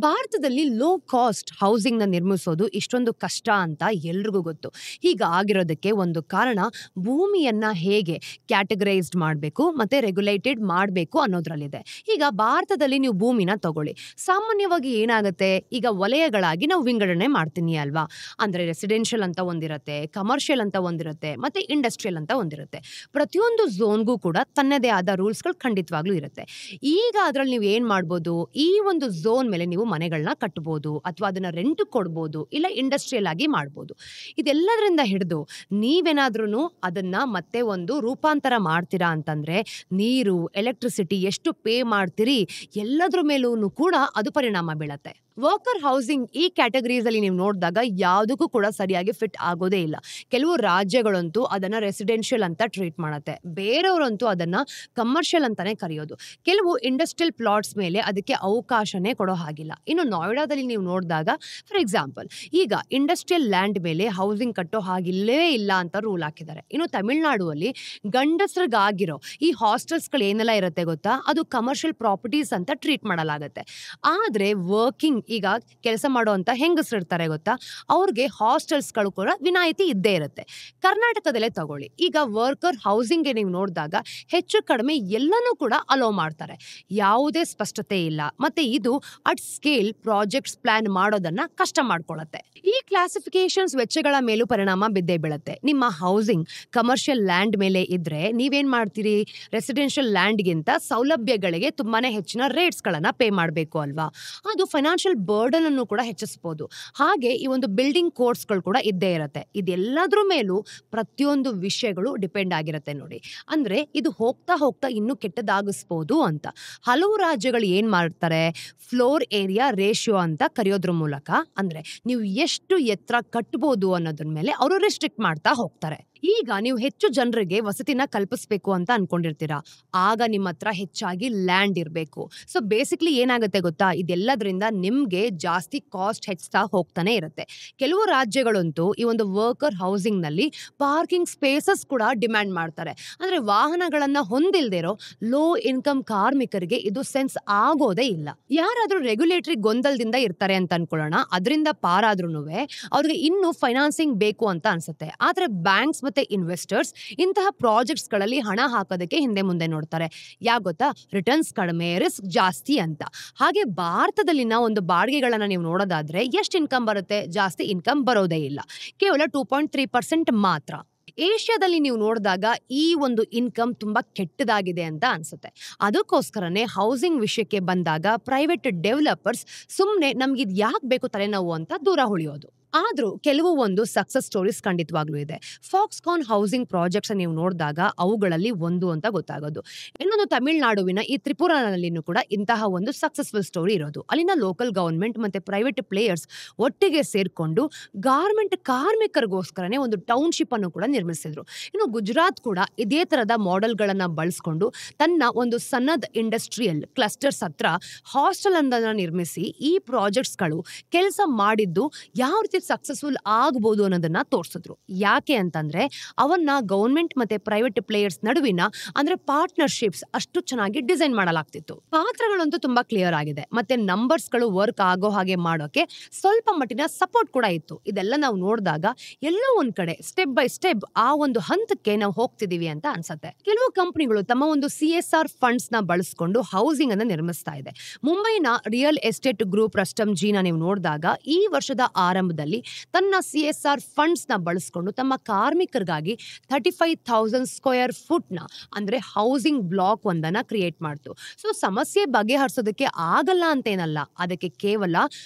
ಭಾರತದಲ್ಲಿ ಲೋ ಕಾಸ್ಟ್ ಹೌಸಿಂಗ್ ನ ನಿರ್ಮಿಸೋದು ಇಷ್ಟೊಂದು ಕಷ್ಟ ಅಂತ ಎಲ್ರಿಗೂ ಗೊತ್ತು. ಹೀಗಾಗಿರೋದಕ್ಕೆ ಒಂದು ಕಾರಣ ಭೂಮಿಯನ್ನ ಹೇಗೆ ಕ್ಯಾಟಗರೈಸ್ಡ್ ಮಾಡಬೇಕು ಮತ್ತೆ ರೆಗ್ಯುಲೇಟೆಡ್ ಮಾಡಬೇಕು ಅನ್ನೋದ್ರಲ್ಲಿದೆ. ಈಗ ಭಾರತದಲ್ಲಿ ನೀವು ಭೂಮಿನ ತಗೊಳ್ಳಿ, ಸಾಮಾನ್ಯವಾಗಿ ಏನಾಗುತ್ತೆ, ಈಗ ವಲಯಗಳಾಗಿ ನಾವು ವಿಂಗಡಣೆ ಮಾಡ್ತೀನಿ ಅಲ್ವಾ. ಅಂದ್ರೆ ಅಂದ್ರೆ ರೆಸಿಡೆನ್ಷಿಯಲ್ ಅಂತ ಒಂದಿರುತ್ತೆ, ಕಮರ್ಷಿಯಲ್ ಅಂತ ಒಂದಿರುತ್ತೆ, ಮತ್ತೆ ಇಂಡಸ್ಟ್ರಿಯಲ್ ಅಂತ ಒಂದಿರುತ್ತೆ. ಪ್ರತಿಯೊಂದು ಝೋನ್‌ಗೂ ಕೂಡ ತನ್ನದೇ ಆದ ರೂಲ್ಸ್‌ಗಳು ಖಂಡಿತವಾಗ್ಲೂ ಇರುತ್ತೆ. ಈಗ ಅದ್ರಲ್ಲಿ ನೀವು ಏನ್ ಮಾಡ್ಬೋದು, ಈ ಒಂದು ಝೋನ್ ಮೇಲೆ ನೀವು ಮನೆಗಳನ್ನ ಕಟ್ಬೋದು, ಅಥವಾ ಅದನ್ನ ರೆಂಟ್‌ಗೆ ಕೊಡ್ಬೋದು, ಇಲ್ಲ ಇಂಡಸ್ಟ್ರಿಯಲ್ ಆಗಿ ಮಾಡ್ಬೋದು. ಇದೆಲ್ಲದರಿಂದ ಹಿಡಿದು ನೀವೇನಾದ್ರೂನು ಅದನ್ನ ಮತ್ತೆ ಒಂದು ರೂಪಾಂತರ ಮಾಡ್ತೀರಾ ಅಂತಂದ್ರೆ, ನೀರು, ಎಲೆಕ್ಟ್ರಿಸಿಟಿ ಎಷ್ಟು ಪೇ ಮಾಡ್ತೀರಿ ಎಲ್ಲದ್ರ ಮೇಲೂನು ಕೂಡ ಅದು ಪರಿಣಾಮ ಬೀಳತ್ತೆ. ವರ್ಕರ್ ಹೌಸಿಂಗ್ ಈ ಕ್ಯಾಟಗರೀಸ್ ಅಲ್ಲಿ ನೀವು ನೋಡಿದಾಗ ಯಾವುದಕ್ಕೂ ಕೂಡ ಸರಿಯಾಗಿ ಫಿಟ್ ಆಗೋದೇ ಇಲ್ಲ. ಕೆಲವು ರಾಜ್ಯಗಳಂತೂ ಅದನ್ನ ರೆಸಿಡೆನ್ಷಿಯಲ್ ಅಂತ ಟ್ರೀಟ್ ಮಾಡತ್ತೆ, ಬೇರೆಯವರಂತೂ ಅದನ್ನ ಕಮರ್ಷಿಯಲ್ ಅಂತಾನೆ ಕರೆಯೋದು. ಕೆಲವು ಇಂಡಸ್ಟ್ರಿಯಲ್ ಪ್ಲಾಟ್ಸ್ ಮೇಲೆ ಅದಕ್ಕೆ ಅವಕಾಶನೇ ಕೊಡೋ ಹಾಗಿಲ್ಲ. ಇನ್ನು ನೋಯ್ಡಾದಲ್ಲಿ ನೀವು ನೋಡಿದಾಗ ಫಾರ್ ಎಕ್ಸಾಂಪಲ್, ಈಗ ಇಂಡಸ್ಟ್ರಿಯಲ್ ಲ್ಯಾಂಡ್ ಮೇಲೆ ಹೌಸಿಂಗ್ ಕಟ್ಟೋ ಹಾಗಿಲ್ಲವೇ ಇಲ್ಲ ಅಂತ ರೂಲ್ ಹಾಕಿದ್ದಾರೆ. ಇನ್ನು ತಮಿಳ್ನಾಡುವಲ್ಲಿ ಗಂಡಸರಿಗಾಗಿರೋ ಈ ಹಾಸ್ಟೆಲ್ಸ್ಗಳು ಏನೆಲ್ಲ ಇರುತ್ತೆ ಗೊತ್ತಾ, ಅದು ಕಮರ್ಷಿಯಲ್ ಪ್ರಾಪರ್ಟೀಸ್ ಅಂತ ಟ್ರೀಟ್ ಮಾಡಲಾಗತ್ತೆ. ಆದ್ರೆ ವರ್ಕಿಂಗ್ ಈಗ ಕೆಲಸ ಮಾಡುವಂತ ಹೆಂಗಸರು ಇರ್ತಾರೆ ಗೊತ್ತಾ, ಅವ್ರಿಗೆ ಹಾಸ್ಟೆಲ್ಸ್ಗಳು ಕೂಡ ವಿನಾಯಿತಿ ಇದ್ದೇ ಇರುತ್ತೆ. ಕರ್ನಾಟಕದಲ್ಲೇ ತಗೊಳ್ಳಿ, ಈಗ ವರ್ಕರ್ ಹೌಸಿಂಗ್ಗೆ ನೀವು ನೋಡಿದಾಗ ಹೆಚ್ಚು ಕಡಿಮೆ ಎಲ್ಲನೂ ಕೂಡ ಅಲೋ ಮಾಡ್ತಾರೆ, ಯಾವುದೇ ಸ್ಪಷ್ಟತೆ ಇಲ್ಲ. ಮತ್ತೆ ಇದು ಅಟ್ ಸ್ಕೇಲ್ ಪ್ರಾಜೆಕ್ಟ್ಸ್ ಪ್ಲಾನ್ ಮಾಡೋದನ್ನ ಕಷ್ಟ ಮಾಡ್ಕೊಳ್ಳುತ್ತೆ. ಈ ಕ್ಲಾಸಿಫಿಕೇಶನ್ಸ್ ವೆಚ್ಚಗಳ ಮೇಲೂ ಪರಿಣಾಮ ಬಿದ್ದೇ ಬೀಳುತ್ತೆ. ನಿಮ್ಮ ಹೌಸಿಂಗ್ ಕಮರ್ಷಿಯಲ್ ಲ್ಯಾಂಡ್ ಮೇಲೆ ಇದ್ರೆ ನೀವೇನ್ ಮಾಡ್ತೀರಿ, ರೆಸಿಡೆನ್ಷಿಯಲ್ ಲ್ಯಾಂಡ್ಗಿಂತ ಸೌಲಭ್ಯಗಳಿಗೆ ತುಂಬಾನೇ ಹೆಚ್ಚಿನ ರೇಟ್ಸ್ ಗಳನ್ನ ಪೇ ಮಾಡಬೇಕು ಅಲ್ವಾ. ಅದು ಫೈನಾನ್ಷಿಯಲ್ ಬರ್ಡನ್ ಅನ್ನು ಕೂಡ ಹೆಚ್ಚಿಸಬಹುದು. ಹಾಗೆ ಈ ಒಂದು ಬಿಲ್ಡಿಂಗ್ ಕೋಡ್ಸ್ಗಳು ಕೂಡ ಇದ್ದೇ ಇರುತ್ತೆ. ಇದೆಲ್ಲದ್ರ ಮೇಲೂ ಪ್ರತಿಯೊಂದು ವಿಷಯಗಳು ಡಿಪೆಂಡ್ ಆಗಿರುತ್ತೆ ನೋಡಿ. ಅಂದ್ರೆ ಇದು ಹೋಗ್ತಾ ಹೋಗ್ತಾ ಇನ್ನೂ ಕೆಟ್ಟದಾಗಿಸ್ಬೋದು ಅಂತ. ಹಲವು ರಾಜ್ಯಗಳು ಏನ್ ಮಾಡ್ತಾರೆ, ಫ್ಲೋರ್ ಏರಿಯಾ ರೇಷಿಯೋ ಅಂತ ಕರೆಯೋದ್ರ ಮೂಲಕ, ಅಂದ್ರೆ ನೀವು ಎಷ್ಟು ಎತ್ತರ ಕಟ್ಬೋದು ಅನ್ನೋದ್ರ ಮೇಲೆ ಅವರು ರೆಸ್ಟ್ರಿಕ್ಟ್ ಮಾಡ್ತಾ ಹೋಗ್ತಾರೆ. ಈಗ ನೀವು ಹೆಚ್ಚು ಜನರಿಗೆ ವಸತಿನ ಕಲ್ಪಿಸ್ಬೇಕು ಅಂತ ಅನ್ಕೊಂಡಿರ್ತೀರಾ, ಆಗ ನಿಮ್ಮ ಹತ್ರ ಹೆಚ್ಚಾಗಿ ಲ್ಯಾಂಡ್ ಇರಬೇಕು. ಸೊ ಬೇಸಿಕ್ಲಿ ಏನಾಗುತ್ತೆ ಗೊತ್ತಾ, ಇದೆಲ್ಲದ್ರಿಂದ ನಿಮ್ಗೆ ಜಾಸ್ತಿ ಕಾಸ್ಟ್ ಹೆಚ್ಚುತ್ತಾ ಹೋಗ್ತಾನೆ ಇರುತ್ತೆ. ಕೆಲವು ರಾಜ್ಯಗಳಂತೂ ಈ ಒಂದು ವರ್ಕರ್ ಹೌಸಿಂಗ್ ನಲ್ಲಿ ಪಾರ್ಕಿಂಗ್ ಸ್ಪೇಸಸ್ ಕೂಡ ಡಿಮ್ಯಾಂಡ್ ಮಾಡ್ತಾರೆ. ಅಂದ್ರೆ ವಾಹನಗಳನ್ನ ಹೊಂದಿಲ್ದಿರೋ ಲೋ ಇನ್ಕಮ್ ಕಾರ್ಮಿಕರಿಗೆ ಇದು ಸೆನ್ಸ್ ಆಗೋದೇ ಇಲ್ಲ. ಯಾರಾದ್ರೂ ರೆಗ್ಯುಲೇಟರಿ ಗೊಂದಲದಿಂದ ಇರ್ತಾರೆ ಅಂತ ಅನ್ಕೊಳ್ಳೋಣ, ಅದರಿಂದ ಪಾರಾದ್ರೂನುವೆ ಅವ್ರಿಗೆ ಇನ್ನೂ ಫೈನಾನ್ಸಿಂಗ್ ಬೇಕು ಅಂತ ಅನ್ಸುತ್ತೆ. ಆದ್ರೆ ಬ್ಯಾಂಕ್ಸ್ ಮತ್ತೆ ಇನ್ವೆಸ್ಟರ್ಸ್ ಇಂತಹ ಪ್ರಾಜೆಕ್ಟ್ಸ್ ಗಳಲ್ಲಿ ಹಣ ಹಾಕೋದಕ್ಕೆ ಹಿಂದೆ ಮುಂದೆ ನೋಡ್ತಾರೆ. ಯಾಕೆ ಗೊತ್ತಾ, ರಿಟರ್ನ್ಸ್ ಕಡಿಮೆ, ರಿಸ್ಕ್ ಜಾಸ್ತಿ ಅಂತ. ಹಾಗೆ ಭಾರತದಲ್ಲಿನ ಒಂದು ಬಾಡಿಗೆಗಳನ್ನ ನೀವು ನೋಡೋದಾದ್ರೆ ಎಷ್ಟು ಇನ್ಕಮ್ ಬರುತ್ತೆ, ಜಾಸ್ತಿ ಇನ್ಕಮ್ ಬರೋದೇ ಇಲ್ಲ, ಕೇವಲ 2.3% ಮಾತ್ರ. ಏಷ್ಯಾದಲ್ಲಿ ನೀವು ನೋಡಿದಾಗ ಈ ಒಂದು ಇನ್ಕಮ್ ತುಂಬಾ ಕೆಟ್ಟದಾಗಿದೆ ಅಂತ ಅನ್ಸುತ್ತೆ. ಅದಕ್ಕೋಸ್ಕರನೇ ಹೌಸಿಂಗ್ ವಿಷಯಕ್ಕೆ ಬಂದಾಗ ಪ್ರೈವೇಟ್ ಡೆವಲಪರ್ಸ್ ಸುಮ್ನೆ ನಮ್ಗಿದ್ ಯಾಕೆ ಬೇಕು ತಲೆನೋವು ಅಂತ ದೂರ ಉಳಿಯೋದು. ಆದ್ರೂ ಕೆಲವು ಒಂದು ಸಕ್ಸಸ್ ಸ್ಟೋರೀಸ್ ಖಂಡಿತವಾಗ್ಲೂ ಇದೆ. ಫಾಕ್ಸ್ಕಾನ್ ಹೌಸಿಂಗ್ ಪ್ರಾಜೆಕ್ಟ್ಸ್ ನೀವು ನೋಡಿದಾಗ ಅವುಗಳಲ್ಲಿ ಒಂದು ಅಂತ ಗೊತ್ತಾಗೋದು. ಇನ್ನೊಂದು ತಮಿಳ್ನಾಡುವಿನ ಈ ತ್ರಿಪುರಾನಲ್ಲಿನೂ ಕೂಡ ಇಂತಹ ಒಂದು ಸಕ್ಸಸ್ಫುಲ್ ಸ್ಟೋರಿ ಇರೋದು. ಅಲ್ಲಿನ ಲೋಕಲ್ ಗವರ್ಮೆಂಟ್ ಮತ್ತೆ ಪ್ರೈವೇಟ್ ಪ್ಲೇಯರ್ಸ್ ಒಟ್ಟಿಗೆ ಸೇರ್ಕೊಂಡು ಗಾರ್ಮೆಂಟ್ ಕಾರ್ಮಿಕರಿಗೋಸ್ಕರನೇ ಒಂದು ಟೌನ್ಶಿಪ್ ಅನ್ನು ಕೂಡ ನಿರ್ಮಿಸಿದ್ರು. ಇನ್ನು ಗುಜರಾತ್ ಕೂಡ ಇದೇ ತರದ ಮಾಡೆಲ್ಗಳನ್ನ ಬಳಸ್ಕೊಂಡು ತನ್ನ ಒಂದು ಸನ್ನದ್ ಇಂಡಸ್ಟ್ರಿಯಲ್ ಕ್ಲಸ್ಟರ್ಸ್ ಹತ್ರ ಹಾಸ್ಟೆಲ್ ಅನ್ನ ನಿರ್ಮಿಸಿ ಈ ಪ್ರಾಜೆಕ್ಟ್ಸ್ಗಳು ಕೆಲಸ ಮಾಡಿದ್ದು ಯಾವ ರೀತಿ ಸಕ್ಸಸ್ಫುಲ್ ಆಗಬಹುದು ಅನ್ನೋದನ್ನ ತೋರಿಸಿದ್ರು. ಯಾಕೆ ಅಂತಂದ್ರೆ ಅವನ್ನ ಗವರ್ಮೆಂಟ್ ಮತ್ತೆ ಪ್ರೈವೇಟ್ ಪ್ಲೇಯರ್ಸ್ ನಡುವಿನ ಅಂದ್ರೆ ಪಾರ್ಟ್ನರ್ಶಿಪ್ಸ್ ಅಷ್ಟು ಚೆನ್ನಾಗಿ ಡಿಸೈನ್ ಮಾಡಲಾಗ್ತಿತ್ತು. ಪಾತ್ರಗಳಂತೂ ತುಂಬಾ ಕ್ಲಿಯರ್ ಆಗಿದೆ, ಮತ್ತೆ ನಂಬರ್ಸ್ ಗಳು ವರ್ಕ್ ಆಗೋ ಹಾಗೆ ಮಾಡೋಕೆ ಸ್ವಲ್ಪ ಮಟ್ಟಿನ ಸಪೋರ್ಟ್ ಕೂಡ ಇತ್ತು. ಇದೆಲ್ಲ ನಾವು ನೋಡಿದಾಗ ಎಲ್ಲೋ ಒಂದ್ ಕಡೆ ಸ್ಟೆಪ್ ಬೈ ಸ್ಟೆಪ್ ಆ ಒಂದು ಹಂತಕ್ಕೆ ನಾವು ಹೋಗ್ತಿದೀವಿ ಅಂತ ಅನ್ಸುತ್ತೆ. ಕೆಲವು ಕಂಪನಿಗಳು ತಮ್ಮ ಒಂದು CSR ಫಂಡ್ಸ್ ನ ಬಳಸ್ಕೊಂಡು ಹೌಸಿಂಗ್ ಅನ್ನ ನಿರ್ಮಿಸ್ತಾ ಇದೆ. ಮುಂಬೈನ ರಿಯಲ್ ಎಸ್ಟೇಟ್ ಗ್ರೂಪ್ ರಸ್ಟಮ್ ಜೀನ ನೀವು ನೋಡಿದಾಗ ಈ ವರ್ಷದ ಆರಂಭದಲ್ಲಿ ತನ್ನ CSR ಫಂಡ್ಸ್ ನ ಬಳಸ್ಕೊಂಡು ತಮ್ಮ ಕಾರ್ಮಿಕರಿಗಾಗಿ 35,000 ಸ್ಕ್ವೇರ್ ಫುಟ್ ನ ಅಂದ್ರೆ ಹೌಸಿಂಗ್ ಬ್ಲಾಕ್ ಒಂದನ್ನ ಕ್ರಿಯೇಟ್ ಮಾಡ್ತು. ಸೊ ಸಮಸ್ಯೆ ಬಗೆಹರಿಸೋದಕ್ಕೆ ಆಗಲ್ಲ ಅಂತೇನಲ್ಲ, ಅದಕ್ಕೆ ಕೇವಲ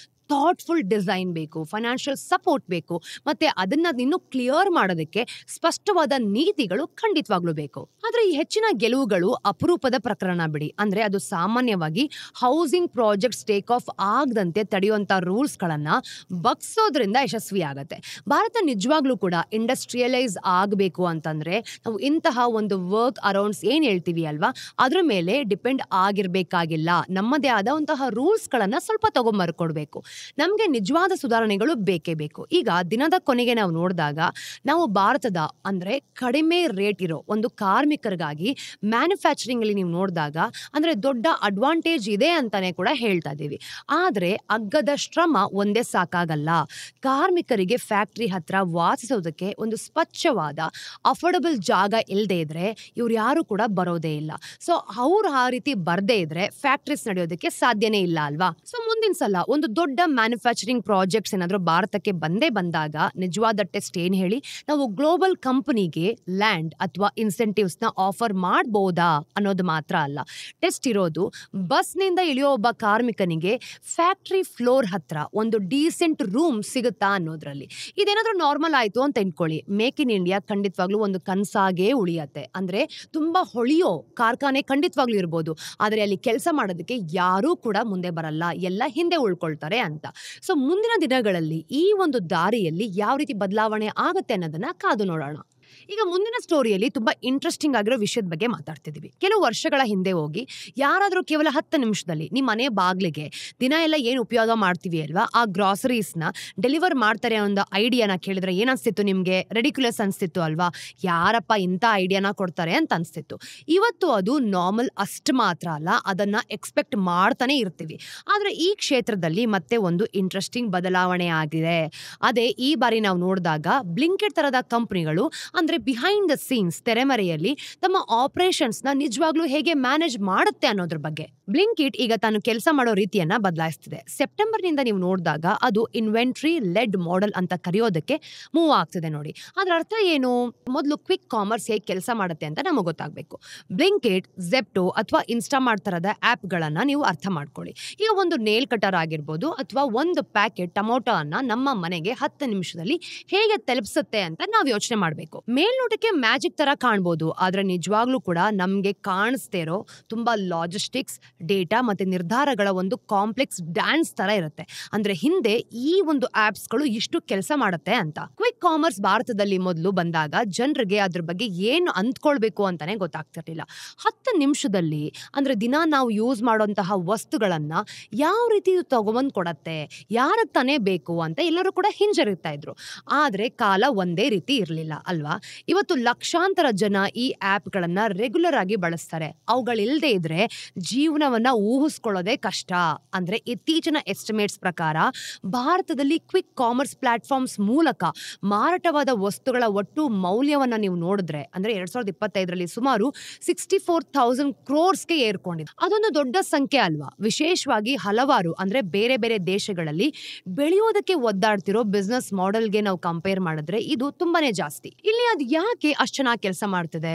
ಥಾಟ್ಫುಲ್ ಡಿಸೈನ್ ಬೇಕು, ಫೈನಾನ್ಷಿಯಲ್ ಸಪೋರ್ಟ್ ಬೇಕು, ಮತ್ತೆ ಅದನ್ನ ಇನ್ನು ಕ್ಲಿಯರ್ ಮಾಡೋದಕ್ಕೆ ಸ್ಪಷ್ಟವಾದ ನೀತಿಗಳು ಖಂಡಿತವಾಗ್ಲೂ ಬೇಕು. ಆದ್ರೆ ಈ ಹೆಚ್ಚಿನ ಗೆಲುವುಗಳು ಅಪರೂಪದ ಪ್ರಕರಣ ಬಿಡಿ. ಅಂದ್ರೆ ಅದು ಸಾಮಾನ್ಯವಾಗಿ ಹೌಸಿಂಗ್ ಪ್ರಾಜೆಕ್ಟ್ಸ್ ಟೇಕ್ ಆಫ್ ಆಗದಂತೆ ತಡೆಯುವಂತ ರೂಲ್ಸ್ ಗಳನ್ನ ಬಗ್ಸೋದ್ರಿಂದ ಯಶಸ್ವಿ ಆಗತ್ತೆ. ಭಾರತ ನಿಜವಾಗ್ಲೂ ಕೂಡ ಇಂಡಸ್ಟ್ರಿಯಲೈಸ್ ಆಗಬೇಕು ಅಂತಂದ್ರೆ ನಾವು ಇಂತಹ ಒಂದು ವರ್ಕ್ ಅರೌಂಡ್ಸ್ ಏನ್ ಹೇಳ್ತೀವಿ ಅಲ್ವಾ, ಅದ್ರ ಮೇಲೆ ಡಿಪೆಂಡ್ ಆಗಿರ್ಬೇಕಾಗಿಲ್ಲ. ನಮ್ಮದೇ ಆದಂತಹ ರೂಲ್ಸ್ ಗಳನ್ನ ಸ್ವಲ್ಪ ತಗೊಂಬರ್ಕೊಡ್ಬೇಕು. ನಮ್ಗೆ ನಿಜವಾದ ಸುಧಾರಣೆಗಳು ಬೇಕೇ ಬೇಕು. ಈಗ ದಿನದ ಕೊನೆಗೆ ನಾವು ನೋಡಿದಾಗ ನಾವು ಭಾರತದ ಅಂದ್ರೆ ಕಡಿಮೆ ರೇಟ್ ಇರೋ ಒಂದು ಕಾರ್ಮಿಕರಿಗಾಗಿ ಮ್ಯಾನುಫ್ಯಾಕ್ಚರಿಂಗ್ ಅಲ್ಲಿ ನೀವು ನೋಡಿದಾಗ ಅಂದ್ರೆ ದೊಡ್ಡ ಅಡ್ವಾಂಟೇಜ್ ಇದೆ ಅಂತಾನೆ ಕೂಡ ಹೇಳ್ತಾ ಇದೀವಿ. ಆದ್ರೆ ಅಗ್ಗದ ಶ್ರಮ ಒಂದೇ ಸಾಕಾಗಲ್ಲ. ಕಾರ್ಮಿಕರಿಗೆ ಫ್ಯಾಕ್ಟರಿ ಹತ್ರ ವಾಸಿಸೋದಕ್ಕೆ ಒಂದು ಸ್ವಚ್ಛವಾದ ಅಫೋರ್ಡಬಲ್ ಜಾಗ ಇಲ್ಲದೆ ಇದ್ರೆ ಇವ್ರು ಯಾರು ಕೂಡ ಬರೋದೇ ಇಲ್ಲ. ಸೊ ಅವ್ರು ಆ ರೀತಿ ಬರ್ದೇ ಇದ್ರೆ ಫ್ಯಾಕ್ಟರೀಸ್ ನಡೆಯೋದಕ್ಕೆ ಸಾಧ್ಯನೇ ಇಲ್ಲ ಅಲ್ವಾ. ಸೊ ಮುಂದಿನ ಸಲ ಒಂದು ದೊಡ್ಡ ಮ್ಯಾನುಫ್ಯಾಕ್ಚರಿಂಗ್ ಪ್ರಾಜೆಕ್ಟ್ಸ್ ಏನಾದರೂ ಭಾರತಕ್ಕೆ ಬಂದಾಗ ನಿಜವಾದ ಟೆಸ್ಟ್ ಏನು ಹೇಳಿ, ನಾವು ಗ್ಲೋಬಲ್ ಕಂಪನಿಗೆ ಲ್ಯಾಂಡ್ ಅಥವಾ ಇನ್ಸೆಂಟಿವ್ಸ್ನ ಆಫರ್ ಮಾಡ್ಬೋದಾ ಅನ್ನೋದು ಮಾತ್ರ ಅಲ್ಲ. ಟೆಸ್ಟ್ ಇರೋದು ಬಸ್ನಿಂದ ಇಳಿಯೋ ಒಬ್ಬ ಕಾರ್ಮಿಕನಿಗೆ ಫ್ಯಾಕ್ಟ್ರಿ ಫ್ಲೋರ್ ಹತ್ರ ಒಂದು ಡೀಸೆಂಟ್ ರೂಮ್ ಸಿಗುತ್ತಾ ಅನ್ನೋದ್ರಲ್ಲಿ. ಇದೇನಾದ್ರೂ ನಾರ್ಮಲ್ ಆಯ್ತು ಅಂತ ಇಟ್ಕೊಳ್ಳಿ, ಮೇಕ್ ಇನ್ ಇಂಡಿಯಾ ಖಂಡಿತವಾಗ್ಲೂ ಒಂದು ಕನಸಾಗೇ ಉಳಿಯತ್ತೆ. ಅಂದ್ರೆ ತುಂಬಾ ಹೊಳೆಯೋ ಕಾರ್ಖಾನೆ ಖಂಡಿತವಾಗ್ಲೂ ಇರ್ಬೋದು, ಆದರೆ ಅಲ್ಲಿ ಕೆಲಸ ಮಾಡೋದಕ್ಕೆ ಯಾರೂ ಕೂಡ ಮುಂದೆ ಬರಲ್ಲ, ಎಲ್ಲ ಹಿಂದೆ ಉಳ್ಕೊಳ್ತಾರೆ ಅಂತ. ಸೊ ಮುಂದಿನ ದಿನಗಳಲ್ಲಿ ಈ ಒಂದು ದಾರಿಯಲ್ಲಿ ಯಾವ ರೀತಿ ಬದಲಾವಣೆ ಆಗತ್ತೆ ಅನ್ನೋದನ್ನ ಕಾದು ನೋಡೋಣ. ಈಗ ಮುಂದಿನ ಸ್ಟೋರಿಯಲ್ಲಿ ತುಂಬಾ ಇಂಟ್ರೆಸ್ಟಿಂಗ್ ಆಗಿರೋ ವಿಷಯದ ಬಗ್ಗೆ ಮಾತಾಡ್ತಿದೀವಿ. ಕೆಲವು ವರ್ಷಗಳ ಹಿಂದೆ ಹೋಗಿ ಯಾರಾದ್ರೂ ಕೇವಲ 10 ನಿಮಿಷದಲ್ಲಿ ನಿಮ್ಮ ಮನೆ ಬಾಗ್ಲಿಗೆ ದಿನ ಎಲ್ಲ ಏನು ಉಪಯೋಗ ಮಾಡ್ತೀವಿ ಅಲ್ವಾ, ಆ ಗ್ರಾಸರೀಸ್ನ ಡೆಲಿವರ್ ಮಾಡ್ತಾರೆ ಅನ್ನೋ ಐಡಿಯಾನ ಕೇಳಿದ್ರೆ ಏನ್ ಅನ್ಸ್ತಿತ್ತು ನಿಮ್ಗೆ? ರೆಡಿಕ್ಯುಲಸ್ ಅನ್ಸ್ತಿತ್ತು ಅಲ್ವಾ? ಯಾರಪ್ಪ ಇಂಥ ಐಡಿಯಾನ ಕೊಡ್ತಾರೆ ಅಂತ ಅನ್ಸ್ತಿತ್ತು. ಇವತ್ತು ಅದು ನಾರ್ಮಲ್ ಅಷ್ಟು ಮಾತ್ರ ಅಲ್ಲ, ಅದನ್ನ ಎಕ್ಸ್ಪೆಕ್ಟ್ ಮಾಡ್ತಾನೆ ಇರ್ತೀವಿ. ಆದ್ರೆ ಈ ಕ್ಷೇತ್ರದಲ್ಲಿ ಮತ್ತೆ ಒಂದು ಇಂಟ್ರೆಸ್ಟಿಂಗ್ ಬದಲಾವಣೆ ಆಗಿದೆ. ಅದೇ ಈ ಬಾರಿ ನಾವು ನೋಡಿದಾಗ ಬ್ಲಿಂಕಿಟ್ ತರದ ಕಂಪನಿಗಳು ಅಂದ್ರೆ ಬಿಹೈಂಡ್ ದ ಸೀನ್ಸ್, ತೆರೆಮರೆಯಲ್ಲಿ ತಮ್ಮ ಆಪರೇಷನ್ಸ್ ನ ನಿಜವಾಗ್ಲೂ ಹೇಗೆ ಮ್ಯಾನೇಜ್ ಮಾಡುತ್ತೆ ಅನ್ನೋದ್ರ ಬಗ್ಗೆ. ಬ್ಲಿಂಕಿಟ್ ಈಗ ತಾನು ಕೆಲಸ ಮಾಡೋ ರೀತಿಯನ್ನ ಬದಲಾಯಿಸ್ತಿದೆ. ಸೆಪ್ಟೆಂಬರ್ ನಿಂದ ನೀವು ನೋಡಿದಾಗ ಅದು ಇನ್ವೆಂಟ್ರಿ ಲೆಡ್ ಮಾಡೆಲ್ ಅಂತ ಕರೆಯೋದಕ್ಕೆ ಮೂವ್ ಆಗ್ತಿದೆ ನೋಡಿ. ಅದ್ರ ಅರ್ಥ ಏನು? ಮೊದಲು ಕ್ವಿಕ್ ಕಾಮರ್ಸ್ ಹೇಗೆ ಕೆಲಸ ಮಾಡುತ್ತೆ ಅಂತ ನಮಗೆ ಗೊತ್ತಾಗಬೇಕು. ಬ್ಲಿಂಕಿಟ್, ಜೆಪ್ಟೋ ಅಥವಾ ಇನ್ಸ್ಟಾಮಾರ್ಟ್ ತರದ ಆಪ್ ಗಳನ್ನ ನೀವು ಅರ್ಥ ಮಾಡ್ಕೊಳ್ಳಿ. ಈಗ ಒಂದು ನೇಲ್ ಕಟರ್ ಆಗಿರ್ಬೋದು ಅಥವಾ ಒಂದು ಪ್ಯಾಕೆಟ್ ಟೊಮೊಟೊ ಅನ್ನ ನಮ್ಮ ಮನೆಗೆ 10 ನಿಮಿಷದಲ್ಲಿ ಹೇಗೆ ತಲುಪಿಸುತ್ತೆ ಅಂತ ನಾವು ಯೋಚನೆ ಮಾಡಬೇಕು. ಮೇಲ್ನೋಟಕ್ಕೆ ಮ್ಯಾಜಿಕ್ ತರ ಕಾಣ್ಬೋದು, ಆದ್ರೆ ನಿಜವಾಗ್ಲೂ ಕೂಡ ನಮ್ಗೆ ಕಾಣಿಸ್ತಾ ಇರೋ ತುಂಬಾ ಲಾಜಿಸ್ಟಿಕ್ಸ್, ಡೇಟಾ ಮತ್ತೆ ನಿರ್ಧಾರಗಳ ಒಂದು ಕಾಂಪ್ಲೆಕ್ಸ್ ಡ್ಯಾನ್ಸ್ ತರ ಇರುತ್ತೆ. ಅಂದ್ರೆ ಹಿಂದೆ ಈ ಒಂದು ಆಪ್ಸ್ ಗಳು ಇಷ್ಟು ಕೆಲಸ ಮಾಡುತ್ತೆ ಅಂತ. ಕ್ವಿಕ್ ಕಾಮರ್ಸ್ ಭಾರತದಲ್ಲಿ ಮೊದಲು ಬಂದಾಗ ಜನರಿಗೆ ಅದ್ರ ಬಗ್ಗೆ ಏನು ಅಂದ್ಕೊಳ್ಬೇಕು ಅಂತಾನೆ ಗೊತ್ತಾಗ್ತಿರ್ಲಿಲ್ಲ. 10 ನಿಮಿಷದಲ್ಲಿ ಅಂದ್ರೆ ದಿನ ನಾವು ಯೂಸ್ ಮಾಡುವಂತಹ ವಸ್ತುಗಳನ್ನ ಯಾವ ರೀತಿ ತಗೊಂಬಂದ್ ಕೊಡತ್ತೆ, ಯಾರಗ್ ತಾನೇ ಬೇಕು ಅಂತ ಎಲ್ಲರೂ ಕೂಡ ಹಿಂಜರಿತಾ ಇದ್ರು. ಆದ್ರೆ ಕಾಲ ಒಂದೇ ರೀತಿ ಇರ್ಲಿಲ್ಲ ಅಲ್ವಾ? ಇವತ್ತು ಲಕ್ಷಾಂತರ ಜನ ಈ ಆಪ್ ಗಳನ್ನ ರೆಗ್ಯುಲರ್ ಆಗಿ ಬಳಸ್ತಾರೆ. ಅವುಗಳಿಲ್ಲದೆ ಇದ್ರೆ ಜೀವನವನ್ನ ಊಹಿಸ್ಕೊಳ್ಳೋದೇ ಕಷ್ಟ. ಅಂದ್ರೆ ಇತ್ತೀಚಿನ ಎಸ್ಟಿಮೇಟ್ಸ್ ಪ್ರಕಾರ ಭಾರತದಲ್ಲಿ ಕ್ವಿಕ್ ಕಾಮರ್ಸ್ ಪ್ಲಾಟ್ಫಾರ್ಮ್ಸ್ ಮೂಲಕ ಮಾರಾಟವಾದ ವಸ್ತುಗಳ ಒಟ್ಟು ಮೌಲ್ಯವನ್ನ ನೀವು ನೋಡಿದ್ರೆ ಅಂದ್ರೆ 2025ರಲ್ಲಿ ಸುಮಾರು 64,000 ಕ್ರೋರ್ಸ್ಗೆ ಏರ್ಕೊಂಡಿದೆ. ಅದೊಂದು ದೊಡ್ಡ ಸಂಖ್ಯೆ ಅಲ್ವಾ? ವಿಶೇಷವಾಗಿ ಹಲವಾರು ಅಂದ್ರೆ ಬೇರೆ ಬೇರೆ ದೇಶಗಳಲ್ಲಿ ಬೆಳೆಯೋದಕ್ಕೆ ಒದ್ದಾಡ್ತಿರೋ ಬಿಸ್ನೆಸ್ ಮಾಡೆಲ್ಗೆ ನಾವು ಕಂಪೇರ್ ಮಾಡಿದ್ರೆ ಇದು ತುಂಬಾನೇ ಜಾಸ್ತಿ. ಇಲ್ಲಿ ಅದು ಯಾಕೆ ಅಷ್ಟು ಚೆನ್ನಾಗಿ ಕೆಲಸ ಮಾಡ್ತಿದೆ?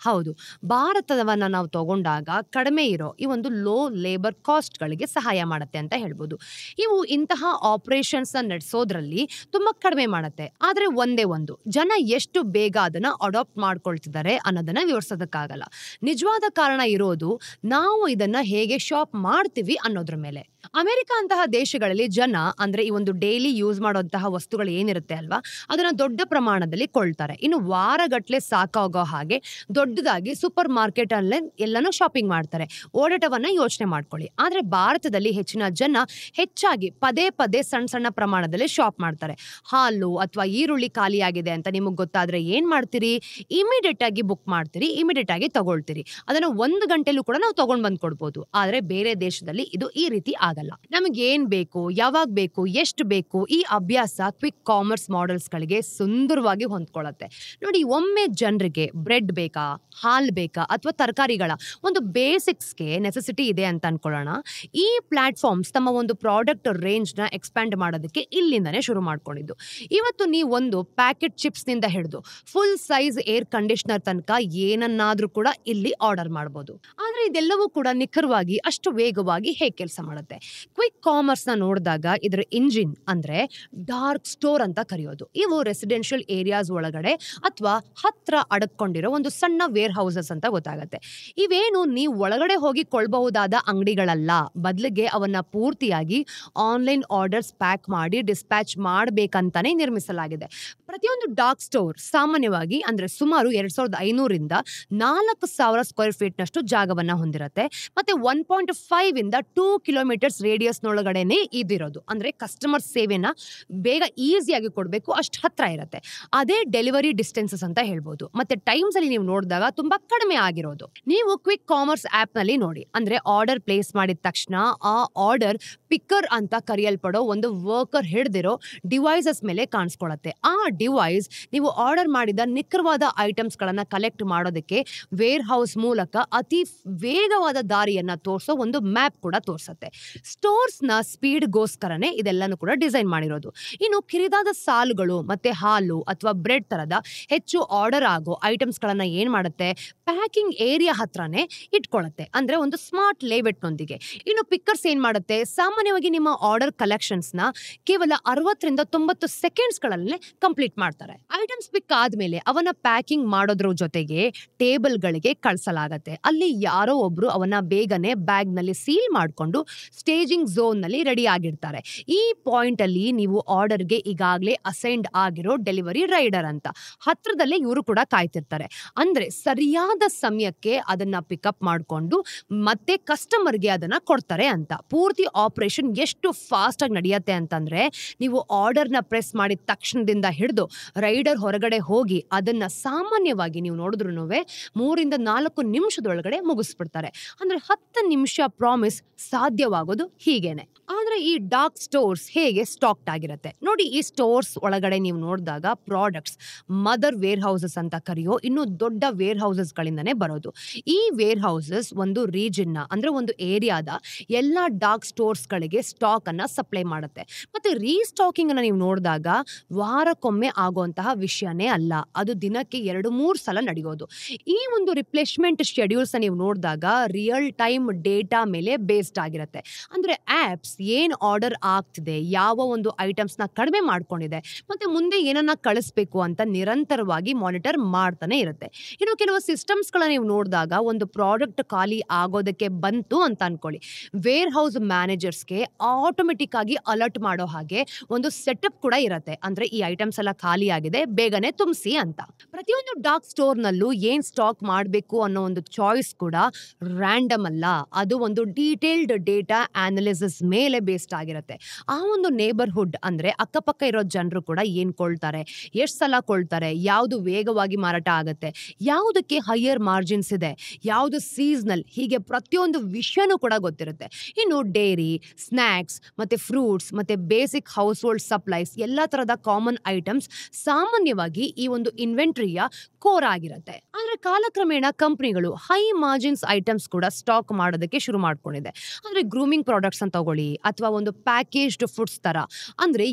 ಹೌದು, ಭಾರತವನ್ನ ನಾವು ತಗೊಂಡಾಗ ಕಡಿಮೆ ಇರೋ ಈ ಒಂದು ಲೋ ಲೇಬರ್ ಕಾಸ್ಟ್ ಗಳಿಗೆ ಸಹಾಯ ಮಾಡುತ್ತೆ ಅಂತ ಹೇಳ್ಬೋದು. ಇವು ಇಂತಹ ಆಪರೇಷನ್ಸ್ ನಡೆಸೋದ್ರಲ್ಲಿ ತುಂಬಾ ಕಡಿಮೆ ಮಾಡುತ್ತೆ. ಆದ್ರೆ ಒಂದೇ ಒಂದು, ಜನ ಎಷ್ಟು ಬೇಗ ಅದನ್ನ ಅಡಾಪ್ಟ್ ಮಾಡ್ಕೊಳ್ತಿದ್ದಾರೆ ಅನ್ನೋದನ್ನ ವಿವರಿಸೋದಕ್ಕಾಗಲ್ಲ. ನಿಜವಾದ ಕಾರಣ ಇರೋದು ನಾವು ಇದನ್ನ ಹೇಗೆ ಶಾಪ್ ಮಾಡ್ತೀವಿ ಅನ್ನೋದ್ರ ಮೇಲೆ. ಅಮೆರಿಕ ಅಂತಹ ದೇಶಗಳಲ್ಲಿ ಜನ ಅಂದ್ರೆ ಈ ಒಂದು ಡೈಲಿ ಯೂಸ್ ಮಾಡುವಂತಹ ವಸ್ತುಗಳು ಏನಿರುತ್ತೆ ಅಲ್ವಾ, ಅದನ್ನ ದೊಡ್ಡ ಪ್ರಮಾಣದಲ್ಲಿ ಕೊಳ್ತಾರೆ. ಇನ್ನು ವಾರಗಟ್ಲೆ ಸಾಕಾಗೋ ಹಾಗೆ ದೊಡ್ಡದಾಗಿ ಸೂಪರ್ ಮಾರ್ಕೆಟ್ ಅಲ್ಲೇ ಎಲ್ಲಾನು ಶಾಪಿಂಗ್ ಮಾಡ್ತಾರೆ. ಓಡಾಟವನ್ನ ಯೋಚನೆ ಮಾಡ್ಕೊಳ್ಳಿ. ಆದ್ರೆ ಭಾರತದಲ್ಲಿ ಹೆಚ್ಚಿನ ಜನ ಹೆಚ್ಚಾಗಿ ಪದೇ ಪದೇ ಸಣ್ಣ ಸಣ್ಣ ಪ್ರಮಾಣದಲ್ಲಿ ಶಾಪ್ ಮಾಡ್ತಾರೆ. ಹಾಲು ಅಥವಾ ಈರುಳ್ಳಿ ಖಾಲಿ ಆಗಿದೆ ಅಂತ ನಿಮಗೆ ಗೊತ್ತಾದ್ರೆ ಏನ್ ಮಾಡ್ತೀರಿ? ಇಮಿಡಿಯೇಟ್ ಆಗಿ ಬುಕ್ ಮಾಡ್ತೀರಿ, ಇಮಿಡಿಯೇಟ್ ಆಗಿ ತಗೊಳ್ತೀರಿ. ಅದನ್ನ 1 ಗಂಟೆಲೂ ಕೂಡ ನಾವು ತಗೊಂಡ್ ಬಂದ್ ಕೊಡ್ಬೋದು. ಆದ್ರೆ ಬೇರೆ ದೇಶದಲ್ಲಿ ಇದು ಈ ರೀತಿ ಆಗಲ್ಲ. ನಮಗೆ ಏನ್ ಬೇಕು, ಯಾವಾಗ ಬೇಕು, ಎಷ್ಟು ಬೇಕು, ಈ ಅಭ್ಯಾಸ ಕ್ವಿಕ್ ಕಾಮರ್ಸ್ ಮಾಡೆಲ್ಸ್ ಗಳಿಗೆ ಸುಂದರವಾಗಿ ಹೊಂದ್ಕೊಳ್ಳುತ್ತೆ ನೋಡಿ. ಒಮ್ಮೆ ಜನರಿಗೆ ಬ್ರೆಡ್ ಬೇಕಾ, ಹಾಲ್ ಬೇಕಾ ಅಥವಾ ತರಕಾರಿಗಳ ಒಂದು ಬೇಸಿಕ್ಸ್ಗೆ ನೆಸೆಸಿಟಿ ಇದೆ ಅಂತ ಅನ್ಕೊಳ್ಳೋಣ. ಈ ಪ್ಲಾಟ್ಫಾರ್ಮ್ಸ್ ತಮ್ಮ ಒಂದು ಪ್ರಾಡಕ್ಟ್ ರೇಂಜ್ ನ ಎಕ್ಸ್ಪ್ಯಾಂಡ್ ಮಾಡೋದಕ್ಕೆ ಇಲ್ಲಿಂದಾನೇ ಶುರು ಮಾಡ್ಕೊಂಡಿದ್ದು. ಇವತ್ತು ನೀವು ಒಂದು ಪ್ಯಾಕೆಟ್ ಚಿಪ್ಸ್ ನಿಂದ ಹಿಡಿದು ಫುಲ್ ಸೈಜ್ ಏರ್ ಕಂಡೀಷನರ್ ತನಕ ಏನನ್ನಾದ್ರೂ ಕೂಡ ಇಲ್ಲಿ ಆರ್ಡರ್ ಮಾಡಬಹುದು. ಆದ್ರೆ ಇದೆಲ್ಲವೂ ಕೂಡ ನಿಖರವಾಗಿ ಅಷ್ಟು ವೇಗವಾಗಿ ಹೇಗೆ ಕೆಲಸ ಮಾಡುತ್ತೆ? ಕ್ವಿಕ್ ಕಾಮರ್ಸ್ ನ ನೋಡಿದಾಗ ಇದರ ಇಂಜಿನ್ ಅಂದ್ರೆ ಡಾರ್ಕ್ ಸ್ಟೋರ್ ಅಂತ ಕರೆಯೋದು. ಇವು ರೆಸಿಡೆನ್ಷಿಯಲ್ ಏರಿಯಾಸ್ ಒಳಗಡೆ ಅಥವಾ ಹತ್ರ ಅಡಕೊಂಡಿರೋ ಒಂದು ಸಣ್ಣ ವೇರ್ ಹೌಸಸ್ ಅಂತ ಗೊತ್ತಾಗತ್ತೆ. ಇವೇನು ನೀವು ಒಳಗಡೆ ಹೋಗಿ ಕೊಳ್ಳಬಹುದಾದ ಅಂಗಡಿಗಳಲ್ಲ, ಬದಲಿಗೆ ಅವನ್ನ ಪೂರ್ತಿಯಾಗಿ ಆನ್ಲೈನ್ ಆರ್ಡರ್ಸ್ ಪ್ಯಾಕ್ ಮಾಡಿ ಡಿಸ್ಪ್ಯಾಚ್ ಮಾಡಬೇಕಂತಾನೆ ನಿರ್ಮಿಸಲಾಗಿದೆ. ಪ್ರತಿಯೊಂದು ಡಾರ್ಕ್ ಸ್ಟೋರ್ ಸಾಮಾನ್ಯವಾಗಿ ಅಂದ್ರೆ ಸುಮಾರು 2,500ರಿಂದ 4,000 ಸ್ಕ್ವೇರ್ ಫೀಟ್ ನಷ್ಟು ಜಾಗವನ್ನ ಹೊಂದಿರುತ್ತೆ. ಮತ್ತೆ 1.5 ಇಂದ 2 ಕಿಲೋಮೀಟರ್ಸ್ ರೇಡಿಯಸ್ ನೊಳಗಡೆನೆ ಇದಿರೋದು. ಅಂದ್ರೆ ಕಸ್ಟಮರ್ ಸೇವೆನ ಬೇಗ ಈಸಿಯಾಗಿ ಕೊಡಬೇಕು, ಅಷ್ಟು ಹತ್ರ ಇರುತ್ತೆ. ಅದೇ ಡೆಲಿವರಿ ಡಿಸ್ಟೆನ್ಸಸ್ ಅಂತ ಹೇಳ್ಬೋದು. ಮತ್ತೆ ಟೈಮ್ಸ್ ಅಲ್ಲಿ ನೀವು ನೋಡಿದಾಗ ತುಂಬಾ ಕಡಿಮೆ ಆಗಿರೋದು. ನೀವು ಕ್ವಿಕ್ ಕಾಮರ್ಸ್ ಆಪ್ ನಲ್ಲಿ ನೋಡಿ, ಅಂದ್ರೆ ಆರ್ಡರ್ ಪ್ಲೇಸ್ ಮಾಡಿದ ತಕ್ಷಣ ಆ ಆರ್ಡರ್ ಪಿಕ್ಕರ್ ಅಂತ ಕರೆಯಲ್ಪಡೋ ಒಂದು ವರ್ಕರ್ ಹಿಡಿದಿರೋ ಡಿವೈಸಸ್ ಮೇಲೆ ಕಾಣಿಸ್ಕೊಳ್ಳುತ್ತೆ. ಆ ಡಿವೈಸ್ ನೀವು ಆರ್ಡರ್ ಮಾಡಿದ ನಿಖರವಾದ ಐಟಮ್ಸ್ ಗಳನ್ನ ಕಲೆಕ್ಟ್ ಮಾಡೋದಕ್ಕೆ ವೇರ್ ಹೌಸ್ ಮೂಲಕ ಅತಿ ವೇಗವಾದ ದಾರಿಯನ್ನ ತೋರಿಸೋ ಒಂದು ಮ್ಯಾಪ್ ಕೂಡ ತೋರಿಸುತ್ತೆ. ಸ್ಟೋರ್ಸ್ನ ಸ್ಪೀಡ್ಗೋಸ್ಕರನೇ ಇದೆಲ್ಲನೂ ಕೂಡ ಡಿಸೈನ್ ಮಾಡಿರೋದು. ಇನ್ನು ಕಿರಿದಾದ ಸಾಲುಗಳು ಮತ್ತೆ ಹಾಲು ಅಥವಾ ಬ್ರೆಡ್ ತರದ ಹೆಚ್ಚು ಆರ್ಡರ್ ಆಗೋ ಐಟಮ್ಸ್ಗಳನ್ನ ಏನ್ ಮಾಡುತ್ತೆ, ಪ್ಯಾಕಿಂಗ್ ಏರಿಯಾ ಹತ್ರನೇ ಇಟ್ಕೊಳ್ಳುತ್ತೆ, ಅಂದ್ರೆ ಒಂದು ಸ್ಮಾರ್ಟ್ ಲೇಔಟ್ನೊಂದಿಗೆ. ಇನ್ನು ಪಿಕ್ಕರ್ಸ್ ಏನ್ ಮಾಡುತ್ತೆ, ಸಾಮಾನ್ಯವಾಗಿ ನಿಮ್ಮ ಆರ್ಡರ್ ಕಲೆಕ್ಷನ್ಸ್ನ ಕೇವಲ 60 ರಿಂದ 90 ಸೆಕೆಂಡ್ಸ್ಗಳಲ್ಲೇ ಕಂಪ್ಲೀಟ್ ಮಾಡ್ತಾರೆ. ಐಟಮ್ಸ್ ಪಿಕ್ ಆದ್ಮೇಲೆ ಅವನ್ನ ಪ್ಯಾಕಿಂಗ್ ಮಾಡೋದ್ರ ಜೊತೆಗೆ ಟೇಬಲ್ಗಳಿಗೆ ಕಳ್ಸಲಾಗತ್ತೆ. ಅಲ್ಲಿ ಯಾರೋ ಒಬ್ರು ಅವನ್ನ ಬೇಗನೆ ಬ್ಯಾಗ್ ನಲ್ಲಿ ಸೀಲ್ ಮಾಡ್ಕೊಂಡು ಸ್ಟೇಜಿಂಗ್ ಝೋನ್ ನಲ್ಲಿ ರೆಡಿ ಆಗಿರ್ತಾರೆ. ಈ ಪಾಯಿಂಟ್ ಅಲ್ಲಿ ನೀವು ಆರ್ಡರ್ಗೆ ಈಗಾಗಲೇ ಅಸೈನ್ಡ್ ಆಗಿರೋ ಡೆಲಿವರಿ ರೈಡರ್ ಅಂತ ಹತ್ರದಲ್ಲೇ ಇವರು ಕೂಡ ಕಾಯ್ತಿರ್ತಾರೆ. ಅಂದ್ರೆ ಸರಿಯಾದ ಸಮಯಕ್ಕೆ ಅದನ್ನ ಪಿಕಪ್ ಮಾಡ್ಕೊಂಡು ಮತ್ತೆ ಕಸ್ಟಮರ್ಗೆ ಅದನ್ನ ಕೊಡ್ತಾರೆ ಅಂತ. ಪೂರ್ತಿ ಆಪರೇಷನ್ ಎಷ್ಟು ಫಾಸ್ಟ್ ಆಗಿ ನಡೆಯುತ್ತೆ ಅಂತಂದ್ರೆ, ನೀವು ಆರ್ಡರ್ನ ಪ್ರೆಸ್ ಮಾಡಿದ ತಕ್ಷಣದಿಂದ ಹಿಡಿದು ರೈಡರ್ ಹೊರಗಡೆ ಹೋಗಿ ಅದನ್ನ ಸಾಮಾನ್ಯವಾಗಿ ನೀವು ನೋಡಿದ್ರು 3 ರಿಂದ 4 ನಿಮಿಷದೊಳಗಡೆ ಮುಗಿಸ್ಬಿಡ್ತಾರೆ. ಅಂದ್ರೆ 10 ನಿಮಿಷ ಪ್ರಾಮಿಸ್ ಸಾಧ್ಯವಾಗೋದು ಹೀಗೇನೆ. ಆದ್ರೆ ಈ ಡಾರ್ಕ್ ಸ್ಟೋರ್ಸ್ ಹೇಗೆ ಸ್ಟಾಕ್ಡ್ ಆಗಿರುತ್ತೆ ನೋಡಿ. ಈ ಸ್ಟೋರ್ಸ್ ಒಳಗಡೆ ನೀವು ನೋಡಿದಾಗ ಪ್ರಾಡಕ್ಟ್ಸ್ ಮದರ್ ವೇರ್ ಹೌಸಸ್ ಅಂತ ಕರೆಯೋ ಇನ್ನು ದೊಡ್ಡ ವೇರ್ ಹೌಸಸ್ ಗಳಿಂದಾನೇ ಬರೋದು. ಈ ವೇರ್ ಹೌಸಸ್ ಒಂದು ರೀಜನ್ ನ ಅಂದ್ರೆ ಒಂದು ಏರಿಯಾದ ಎಲ್ಲಾ ಡಾರ್ಕ್ ಸ್ಟೋರ್ಸ್ ಗಳಿಗೆ ಸ್ಟಾಕ್ ಅನ್ನ ಸಪ್ಲೈ ಮಾಡುತ್ತೆ. ಮತ್ತೆ ರೀಸ್ಟಾಕಿಂಗ್ ಅನ್ನ ನೀವು ನೋಡಿದಾಗ ವಾರಕ್ಕೊಮ್ಮೆ ಆಗುವಂತಹ ವಿಷಯನೇ ಅಲ್ಲ, ಅದು ದಿನಕ್ಕೆ 2-3 ಸಲ ನಡೆಯೋದು. ಈ ಒಂದು ರಿಪ್ಲೇಸ್ಮೆಂಟ್ ಶೆಡ್ಯೂಲ್ಸ್ ನೀವು ನೋಡಿದಾಗ ರಿಯಲ್ ಟೈಮ್ ಡೇಟಾ ಮೇಲೆ ಬೇಸ್ಡ್ ಆಗಿರುತ್ತೆ. ಅಂದ್ರೆ ಆಪ್ಸ್ ಏನ್ ಆರ್ಡರ್ ಆಗ್ತಿದೆ, ಯಾವ ಒಂದು ಐಟಮ್ಸ್ ನ ಕಡಿಮೆ ಮಾಡ್ಕೊಂಡಿದೆ, ಮತ್ತೆ ಮುಂದೆ ಏನನ್ನ ಕಳಿಸ್ಬೇಕು ಅಂತ ನಿರಂತರವಾಗಿ ಮಾನಿಟರ್ ಮಾಡ್ತಾನೆ ಇರುತ್ತೆ. ಇನ್ನು ಕೆಲವು ಸಿಸ್ಟಮ್ಸ್ ಗಳನ್ನ ನೀವು ನೋಡಿದಾಗ ಒಂದು ಪ್ರಾಡಕ್ಟ್ ಖಾಲಿ ಆಗೋದಕ್ಕೆ ಬಂತು ಅಂತ ಅನ್ಕೊಳ್ಳಿ, ವೇರ್ ಹೌಸ್ ಮ್ಯಾನೇಜರ್ಸ್ಗೆ ಆಟೋಮೆಟಿಕ್ ಆಗಿ ಅಲರ್ಟ್ ಮಾಡೋ ಹಾಗೆ ಒಂದು ಸೆಟಪ್ ಕೂಡ ಇರುತ್ತೆ. ಅಂದ್ರೆ ಈ ಐಟಮ್ಸ್ ಎಲ್ಲ ಖಾಲಿ ಆಗಿದೆ, ಬೇಗನೆ ತುಂಬಿಸಿ ಅಂತ. ಪ್ರತಿಯೊಂದು ಡಾರ್ಕ್ ಸ್ಟೋರ್ ನಲ್ಲೂ ಏನ್ ಸ್ಟಾಕ್ ಮಾಡಬೇಕು ಅನ್ನೋ ಒಂದು ಚಾಯ್ಸ್ ಕೂಡ ರ್ಯಾಂಡಮ್ ಅಲ್ಲ, ಅದು ಒಂದು ಡೀಟೇಲ್ಡ್ ಡೇಟಾ ಅನಾಲಿಸಿಸ್ ಮೇಲೆ ಬೇಸ್ಡ್ ಆಗಿರುತ್ತೆ. ಆ ಒಂದು ನೇಬರ್ಹುಡ್ ಅಂದ್ರೆ ಅಕ್ಕಪಕ್ಕ ಇರೋ ಜನರು ಕೂಡ ಏನ್ ಕೊಳ್ತಾರೆ, ಎಷ್ಟು ಸಲ ಕೊಳ್ತಾರೆ, ಯಾವುದು ವೇಗವಾಗಿ ಮಾರಾಟ ಆಗುತ್ತೆ, ಯಾವುದಕ್ಕೆ ಹೈಯರ್ ಮಾರ್ಜಿನ್ಸ್ ಇದೆ, ಯಾವುದು ಸೀಸನಲ್, ಹೀಗೆ ಪ್ರತಿಯೊಂದು ವಿಷಯನೂ ಕೂಡ ಗೊತ್ತಿರುತ್ತೆ. ಇನ್ನು ಡೇರಿ, ಸ್ನ್ಯಾಕ್ಸ್ ಮತ್ತೆ ಫ್ರೂಟ್ಸ್ ಮತ್ತೆ ಬೇಸಿಕ್ ಹೌಸ್ ಹೋಲ್ಡ್ ಸಪ್ಲೈಸ್ ಎಲ್ಲ ತರದ ಕಾಮನ್ ಐಟಮ್ಸ್ ಸಾಮಾನ್ಯವಾಗಿ ಈ ಒಂದು ಇನ್ವೆಂಟ್ರಿಯ ಕೋರ್ ಆಗಿರುತ್ತೆ. ಆದ್ರೆ ಕಾಲಕ್ರಮೇಣ ಕಂಪನಿಗಳು ಹೈ ಮಾರ್ಜಿನ್ಸ್ ಐಟಮ್ಸ್ ಕೂಡ ಸ್ಟಾಕ್ ಮಾಡೋದಕ್ಕೆ ಶುರು ಮಾಡ್ಕೊಂಡಿದೆ. ಅಂದ್ರೆ ಗ್ರೂಮಿಂಗ್ ಪ್ರಾಡಕ್ಟ್ಸ್ ಅಂತ ತಗೊಳ್ಳಿ ಅಥವಾ ಒಂದು ಪ್ಯಾಕೇಜ್ಡ್ ಫುಡ್ಸ್ ತರ, ಅಂದ್ರೆ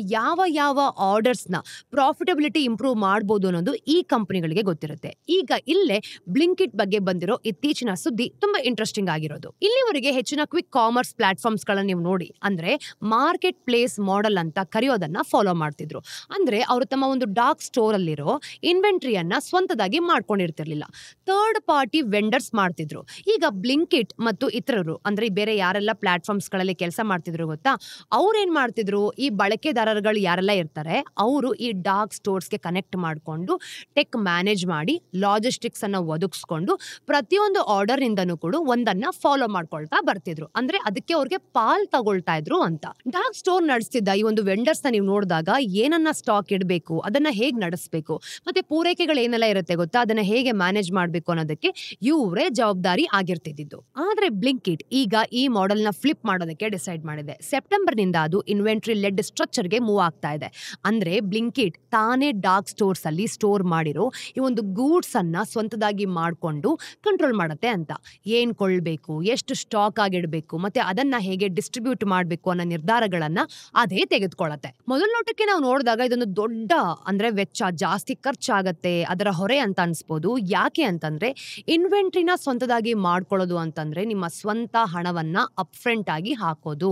ಯಾವ ಆರ್ಡರ್ಸ್ ನ ಪ್ರಾಫಿಟಬಿಲಿಟಿ ಇಂಪ್ರೂವ್ ಮಾಡಬಹುದು ಅನ್ನೋದು ಈ ಕಂಪನಿಗಳಿಗೆ ಗೊತ್ತಿರುತ್ತೆ. ಈಗ ಇಲ್ಲೇ ಬ್ಲಿಂಕಿಟ್ ಬಗ್ಗೆ ಬಂದಿರೋ ಇತ್ತೀಚಿನ ಸುದ್ದಿ ತುಂಬಾ ಇಂಟ್ರೆಸ್ಟಿಂಗ್ ಆಗಿರೋದು. ಇಲ್ಲಿವರೆಗೆ ಹೆಚ್ಚಿನ ಕ್ವಿಕ್ ಕಾಮರ್ಸ್ ಪ್ಲಾಟ್ಫಾರ್ಮ್ಸ್ ಗಳನ್ನ ನೀವು ನೋಡಿ, ಅಂದ್ರೆ ಮಾರ್ಕೆಟ್ ಪ್ಲೇಸ್ ಮಾಡೆಲ್ ಅಂತ ಕರೆಯೋದನ್ನ ಫಾಲೋ ಮಾಡ್ತಿದ್ರು. ಅಂದ್ರೆ ಅವರು ತಮ್ಮ ಒಂದು ಡಾರ್ಕ್ ಸ್ಟೋರ್ ಅಲ್ಲಿರೋ ಇನ್ವೆಂಟ್ರಿಯನ್ನ ಸ್ವಂತದಾಗಿ ಮಾಡ್ಕೊಂಡಿರ್ತಿರ್ಲಿಲ್ಲ, ಥರ್ಡ್ ಪಾರ್ಟಿ ವೆಂಡರ್ಸ್ ಮಾಡ್ತಿದ್ರು. ಈಗ ಬ್ಲಿಂಕಿಟ್ ಮತ್ತು ಇತರರು ಅಂದ್ರೆ ಬೇರೆ ಯಾರೆಲ್ಲ ಪ್ಲಾಟ್ಫಾರ್ಮ್ಸ್ ಗಳಲ್ಲಿ ಕೆಲಸ ಮಾಡ್ತಿದ್ರು ಗೊತ್ತಾ, ಅವ್ರು ಏನ್ ಮಾಡ್ತಿದ್ರು, ಈ ಬಳಕೆದಾರರುಗಳು ಯಾರೆಲ್ಲ ಇರ್ತಾರೆ ಅವರು ಈ ಡಾರ್ಕ್ ಸ್ಟೋರ್ಸ್ಗೆ ಕನೆಕ್ಟ್ ಮಾಡ್ಕೊಂಡು ಟೆಕ್ ಮ್ಯಾನೇಜ್ ಮಾಡಿ ಲಾಜಿಸ್ಟಿಕ್ಸ್ ಅನ್ನ ಒದಗಿಸ್ಕೊಂಡು ಪ್ರತಿಯೊಂದು ಆರ್ಡರ್ ಇಂದನೂ ಕೂಡ ಒಂದನ್ನ ಫಾಲೋ ಮಾಡ್ಕೊಳ್ತಾ ಬರ್ತಿದ್ರು. ಅಂದ್ರೆ ಅದಕ್ಕೆ ಅವ್ರಿಗೆ ಪಾಲ್ ತಗೊಳ್ತಾ ಇದ್ರು ಅಂತ. ಡಾರ್ಕ್ ಸ್ಟೋರ್ ನಡೆಸ್ತಿದ್ದ ಈ ಒಂದು ವೆಂಡರ್ಸ್ ನ ನೀವು ನೋಡಿದಾಗ ಏನನ್ನ ಸ್ಟಾಕ್ ಇಡಬೇಕು, ಅದನ್ನ ಹೇಗ್ ನಡೆಸಬೇಕು, ಮತ್ತೆ ಪೂರೈಕೆಗಳು ಏನೆಲ್ಲ ಇರುತ್ತೆ ಗೊತ್ತಾ, ಅದನ್ನ ಹೇಗೆ ಮ್ಯಾನೇಜ್ ಮಾಡಬೇಕು ಅನ್ನೋದಕ್ಕೆ ಇವರೇ ಜವಾಬ್ದಾರಿ ಆಗಿರ್ತಿದ್ದು. ಆದ್ರೆ ಬ್ಲಿಂಕಿಟ್ ಈಗ ಈ ಮಾಡೆಲ್ ನ ಫ್ಲಿಪ್ ಮಾಡೋದಕ್ಕೆ ಡಿಸೈಡ್ ಮಾಡಿದೆ. ಸೆಪ್ಟೆಂಬರ್ ನಿಂದ ಅದು ಇನ್ವೆಂಟ್ರಿ ಲೆಡ್ ಸ್ಟ್ರಕ್ಚರ್ ಗೆ ಮೂವ್ ಆಗ್ತಾ ಇದೆ. ಅಂದ್ರೆ ಬ್ಲಿಂಕಿಟ್ ತಾನೇ ಡಾರ್ಕ್ ಸ್ಟೋರ್ಸ್ ಅಲ್ಲಿ ಸ್ಟೋರ್ ಮಾಡಿರೋ ಈ ಒಂದು ಗೂಡ್ಸ್ ಅನ್ನ ಸ್ವಂತದಾಗಿ ಮಾಡ್ಕೊಂಡು ಕಂಟ್ರೋಲ್ ಮಾಡುತ್ತೆ ಅಂತ. ಏನ್ ಕೊಳ್ಳಬೇಕು, ಎಷ್ಟು ಸ್ಟಾಕ್ ಆಗಿಡ್ಬೇಕು, ಮತ್ತೆ ಅದನ್ನ ಹೇಗೆ ಡಿಸ್ಟ್ರಿಬ್ಯೂಟ್ ಮಾಡಬೇಕು ಅನ್ನೋ ನಿರ್ಧಾರಗಳನ್ನ ಅದೇ ತೆಗೆದುಕೊಳ್ಳುತ್ತೆ. ಮೊದಲ ನೋಟಕ್ಕೆ ನಾವು ನೋಡಿದಾಗ ಇದೊಂದು ದೊಡ್ಡ ಅಂದ್ರೆ ವೆಚ್ಚ, ಜಾಸ್ತಿ ಖರ್ಚಾಗತ್ತೆ, ಅದರ ಹೊರೆ ಅಂತ ಅನ್ಸ್ಬೋದು. ಯಾಕೆ ಅಂತಂದ್ರೆ ಇನ್ವೆಂಟ್ರಿನ ಸ್ವಂತದಾಗಿ ಮಾಡ್ಕೊಳ್ಳೋದು ಅಂತಂದ್ರೆ ನಿಮ್ಮ ಸ್ವಂತ ಹಣವನ್ನ ಅಪ್ಫ್ರಂಟ್ ಆಗಿ ಹಾಕೋದು.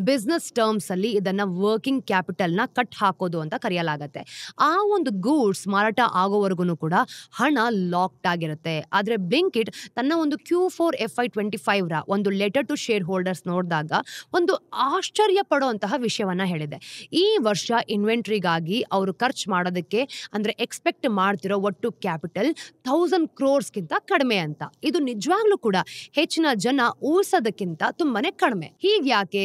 ಬಿಸ್ನೆಸ್ ಟರ್ಮ್ಸ್ ಅಲ್ಲಿ ಇದನ್ನ ವರ್ಕಿಂಗ್ ಕ್ಯಾಪಿಟಲ್ ನ ಕಟ್ ಹಾಕೋದು ಅಂತ ಕರೆಯಲಾಗತ್ತೆ. ಆ ಒಂದು ಗೂಡ್ಸ್ ಮಾರಾಟ ಆಗೋವರೆಗೂ ಕೂಡ ಹಣ ಲಾಕ್ಡ್ ಆಗಿರುತ್ತೆ. ಆದ್ರೆ ಬ್ಲಿಂಕಿಟ್ ತನ್ನ ಒಂದು Q4 FY25 ರ ಒಂದು ಲೆಟರ್ ಟು ಶೇರ್ ಹೋಲ್ಡರ್ಸ್ ನೋಡಿದಾಗ ಒಂದು ಆಶ್ಚರ್ಯ ಪಡುವಂತಹ ವಿಷಯವನ್ನ ಹೇಳಿದೆ. ಈ ವರ್ಷ ಇನ್ವೆಂಟ್ರಿಗಾಗಿ ಅವರು ಖರ್ಚು ಮಾಡೋದಕ್ಕೆ ಅಂದ್ರೆ ಎಕ್ಸ್ಪೆಕ್ಟ್ ಮಾಡ್ತಿರೋ ಒಟ್ಟು ಕ್ಯಾಪಿಟಲ್ 1000 ಕ್ರೋರ್ಸ್ಗಿಂತ ಕಡಿಮೆ ಅಂತ. ಇದು ನಿಜವಾಗ್ಲೂ ಕೂಡ ಹೆಚ್ಚಿನ ಜನ ಊಹಿಸೋದಕ್ಕಿಂತ ತುಂಬಾನೇ ಕಡಿಮೆ. ಯಾಕೆ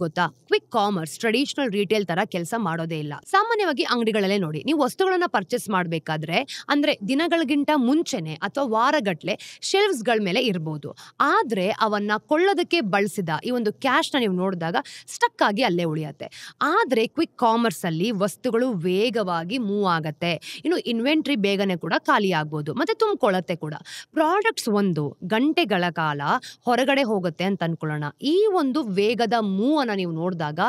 ಗೊತ್ತಾ, ಕ್ವಿಕ್ ಕಾಮರ್ಸ್ ಟ್ರೆಡಿಷನಲ್ ರಿಟೇಲ್ ತರ ಕೆಲಸ ಮಾಡೋದೇ ಇಲ್ಲ. ಸಾಮಾನ್ಯವಾಗಿ ಅಂಗಡಿಗಳಲ್ಲೇ ನೋಡಿ, ನೀವು ವಸ್ತುಗಳನ್ನ ಪರ್ಚೇಸ್ ಮಾಡಬೇಕಾದ್ರೆ ಅಂದ್ರೆ ದಿನಗಳಿಗಿಂತ ಮುಂಚೆನೆ ಅಥವಾ ವಾರಗಟ್ಲೆ ಶೆಲ್ಫ್ಸ್ ಗಳ ಮೇಲೆ ಇರಬಹುದು. ಆದ್ರೆ ಅವನ್ನ ಕೊಳ್ಳೋದಕ್ಕೆ ಬಳಸಿದ ಈ ಒಂದು ಕ್ಯಾಶ್ ನ ನೀವು ನೋಡಿದಾಗ ಸ್ಟಕ್ ಆಗಿ ಅಲ್ಲೇ ಉಳಿಯತ್ತೆ. ಆದ್ರೆ ಕ್ವಿಕ್ ಕಾಮರ್ಸ್ ಅಲ್ಲಿ ವಸ್ತುಗಳು ವೇಗವಾಗಿ ಮೂವ್ ಆಗತ್ತೆ. ಇನ್ನು ಇನ್ವೆಂಟ್ರಿ ಬೇಗನೆ ಕೂಡ ಖಾಲಿ ಆಗ್ಬೋದು, ಮತ್ತೆ ತುಂಬಿಕೊಳ್ಳತ್ತೆ ಕೂಡ. ಪ್ರಾಡಕ್ಟ್ಸ್ ಒಂದು ಗಂಟೆಗಳ ಕಾಲ ಹೊರಗಡೆ ಹೋಗುತ್ತೆ ಅಂತ ಅನ್ಕೊಳ್ಳೋಣ. ಈ ಒಂದು ವೇಗದ ಮೂವ್ ಅನ್ನ ನೀವು ನೋಡಿದಾಗ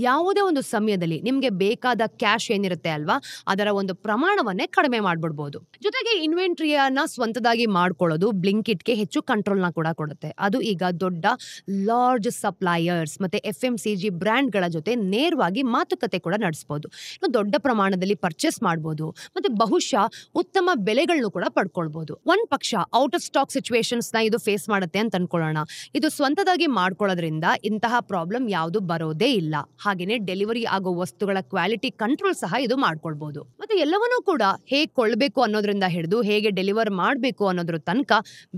ಯಾವುದೇ ಒಂದು ಸಮಯದಲ್ಲಿ ನಿಮ್ಗೆ ಬೇಕಾದ ಕ್ಯಾಶ್ ಏನಿರುತ್ತೆ ಅಲ್ವಾ, ಅದರ ಒಂದು ಪ್ರಮಾಣವನ್ನೇ ಕಡಿಮೆ ಮಾಡ್ಬಿಡ್ಬೋದು. ಜೊತೆಗೆ ಇನ್ವೆಂಟ್ರಿಯನ್ನ ಸ್ವಂತದಾಗಿ ಮಾಡ್ಕೊಳ್ಳೋದು ಬ್ಲಿಂಕಿಟ್ಗೆ ಹೆಚ್ಚು ಕಂಟ್ರೋಲ್ನ ಕೂಡ ಕೊಡುತ್ತೆ. ಅದು ಈಗ ದೊಡ್ಡ ಲಾರ್ಜ್ ಸಪ್ಲೈಯರ್ಸ್ ಮತ್ತೆ FMCG ಬ್ರ್ಯಾಂಡ್ಗಳ ಜೊತೆ ನೇರವಾಗಿ ಮಾತುಕತೆ ಕೂಡ ನಡೆಸಬಹುದು. ದೊಡ್ಡ ಪ್ರಮಾಣದಲ್ಲಿ ಪರ್ಚೇಸ್ ಮಾಡಬಹುದು ಮತ್ತೆ ಬಹುಶಃ ಉತ್ತಮ ಬೆಲೆಗಳನ್ನು ಕೂಡ ಪಡ್ಕೊಳ್ಬಹುದು. ಒಂದ್ ಪಕ್ಷ ಔಟ್ ಆಫ್ ಸ್ಟಾಕ್ ಸಿಚುವೇಶನ್ಸ್ ನ ಇದು ಫೇಸ್ ಮಾಡುತ್ತೆ ಅಂತ ಅನ್ಕೊಳ್ಳೋಣ. ಇದು ಸ್ವಂತದಾಗಿ ಮಾಡ್ಕೊಳ್ಳೋದ್ರಿಂದ ಇಂತಹ ಪ್ರಾಬ್ಲಮ್ ಯಾವುದು ಬರೋದೇ ಇಲ್ಲ. ಹಾಗೇನೆ ಡೆಲಿವರಿ ಆಗೋ ವಸ್ತುಗಳ ಕ್ವಾಲಿಟಿ ಕಂಟ್ರೋಲ್ ಸಹ ಇದು ಮಾಡ್ಕೊಳ್ಬಹುದು. ಮತ್ತೆ ಎಲ್ಲವನ್ನೂ ಕೂಡ ಹೇಗೆ ಕೊಳ್ಳಬೇಕು ಅನ್ನೋದ್ರಿಂದ ಹಿಡಿದು ಹೇಗೆ ಡೆಲಿವರ್ ಮಾಡಬೇಕು ಅನ್ನೋದ್ರ ತನಕ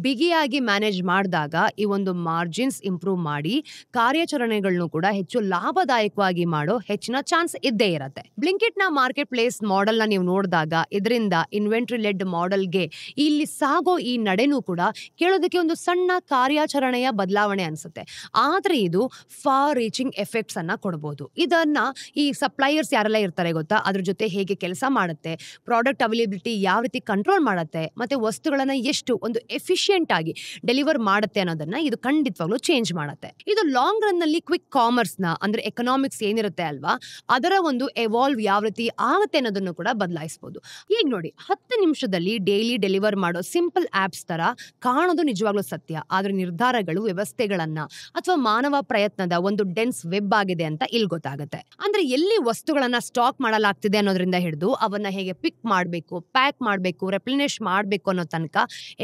ಬಿಗಿಯಾಗಿ ಮ್ಯಾನೇಜ್ ಮಾಡಿದಾಗ ಈ ಒಂದು ಮಾರ್ಜಿನ್ಸ್ ಇಂಪ್ರೂವ್ ಮಾಡಿ ಕಾರ್ಯಾಚರಣೆಗಳನ್ನು ಕೂಡ ಹೆಚ್ಚು ಲಾಭದಾಯಕವಾಗಿ ಮಾಡೋ ಹೆಚ್ಚಿನ ಚಾನ್ಸ್ ಇದ್ದೇ ಇರುತ್ತೆ. ಬ್ಲಿಂಕಿಟ್ ನ ಮಾರ್ಕೆಟ್ ಪ್ಲೇಸ್ ಮಾಡೆಲ್ ನ ನೀವು ನೋಡಿದಾಗ ಇದರಿಂದ ಇನ್ವೆಂಟ್ರಿ ಲೆಡ್ ಮಾಡೆಲ್ಗೆ ಇಲ್ಲಿ ಸಾಗೋ ಈ ನಡೆನೂ ಕೂಡ ಕೇಳೋದಕ್ಕೆ ಒಂದು ಸಣ್ಣ ಕಾರ್ಯಾಚರಣೆಯ ಬದಲಾವಣೆ ಅನ್ಸುತ್ತೆ. ಆದ್ರೆ ಇದು ಫಾರ್ ರೀಚಿಂಗ್ ಎಫೆಕ್ಟ್ಸ್ ಅನ್ನ ಕೊಡಬಹುದು. ಇದನ್ನ ಈ ಸಪ್ಲೈಯರ್ಸ್ ಯಾರೆಲ್ಲ ಇರ್ತಾರೆ ಗೊತ್ತಾ, ಅದ್ರ ಜೊತೆ ಹೇಗೆ ಕೆಲಸ ಮಾಡುತ್ತೆ, ಪ್ರಾಡಕ್ಟ್ ಅವೈಲೇಬಿಲಿಟಿ ಯಾವ ರೀತಿ ಕಂಟ್ರೋಲ್ ಮಾಡುತ್ತೆ, ಮತ್ತೆ ವಸ್ತುಗಳನ್ನ ಎಷ್ಟು ಒಂದು ಎಫಿಷಿಯಂಟ್ ಆಗಿ ಡೆಲಿವರ್ ಮಾಡುತ್ತೆ ಅನ್ನೋದನ್ನ ಇದು ಖಂಡಿತವಾಗ್ಲೂ ಚೇಂಜ್ ಮಾಡುತ್ತೆ. ಇದು ಲಾಂಗ್ ರನ್ ನಲ್ಲಿ ಕ್ವಿಕ್ ಕಾಮರ್ಸ್ ನ ಅಂದ್ರೆ ಎಕನಾಮಿಕ್ಸ್ ಏನಿರುತ್ತೆ ಅಲ್ವಾ, ಅದರ ಒಂದು ಎವಾಲ್ವ್ ಯಾವ ರೀತಿ ಆಗುತ್ತೆ ಅನ್ನೋದನ್ನು ಕೂಡ ಬದಲಾಯಿಸಬಹುದು. ಈಗ ನೋಡಿ, 10 ನಿಮಿಷದಲ್ಲಿ ಡೈಲಿ ಡೆಲಿವರ್ ಮಾಡೋ ಸಿಂಪಲ್ ಆಪ್ಸ್ ತರ ಕಾಣೋದು ನಿಜವಾಗ್ಲೂ ಸತ್ಯ. ಆದ್ರೆ ನಿರ್ಧಾರಗಳು ವ್ಯವಸ್ಥೆಗಳನ್ನ ಅಥವಾ ಮಾನವ ಪ್ರಯತ್ನದ ಒಂದು ಡೆನ್ಸ್ ವೆಬ್ ಆಗಿದೆ ಅಂತ ಇಲ್ಲಿ ಗೊತ್ತಾಗುತ್ತೆ. ಅಂದ್ರೆ ಎಲ್ಲಿ ವಸ್ತುಗಳನ್ನ ಸ್ಟಾಕ್ ಮಾಡಲಾಗ್ತಿದೆ ಅನ್ನೋದ್ರಿಂದ ಹಿಡಿದು ಅವನ್ನ ಹೇಗೆ ಪಿಕ್ ಮಾಡಬೇಕು, ಪ್ಯಾಕ್ ಮಾಡಬೇಕು, ರೆಪ್ಲಿನಿಶ್ ಮಾಡಬೇಕು ಅನ್ನೋ ತನಕ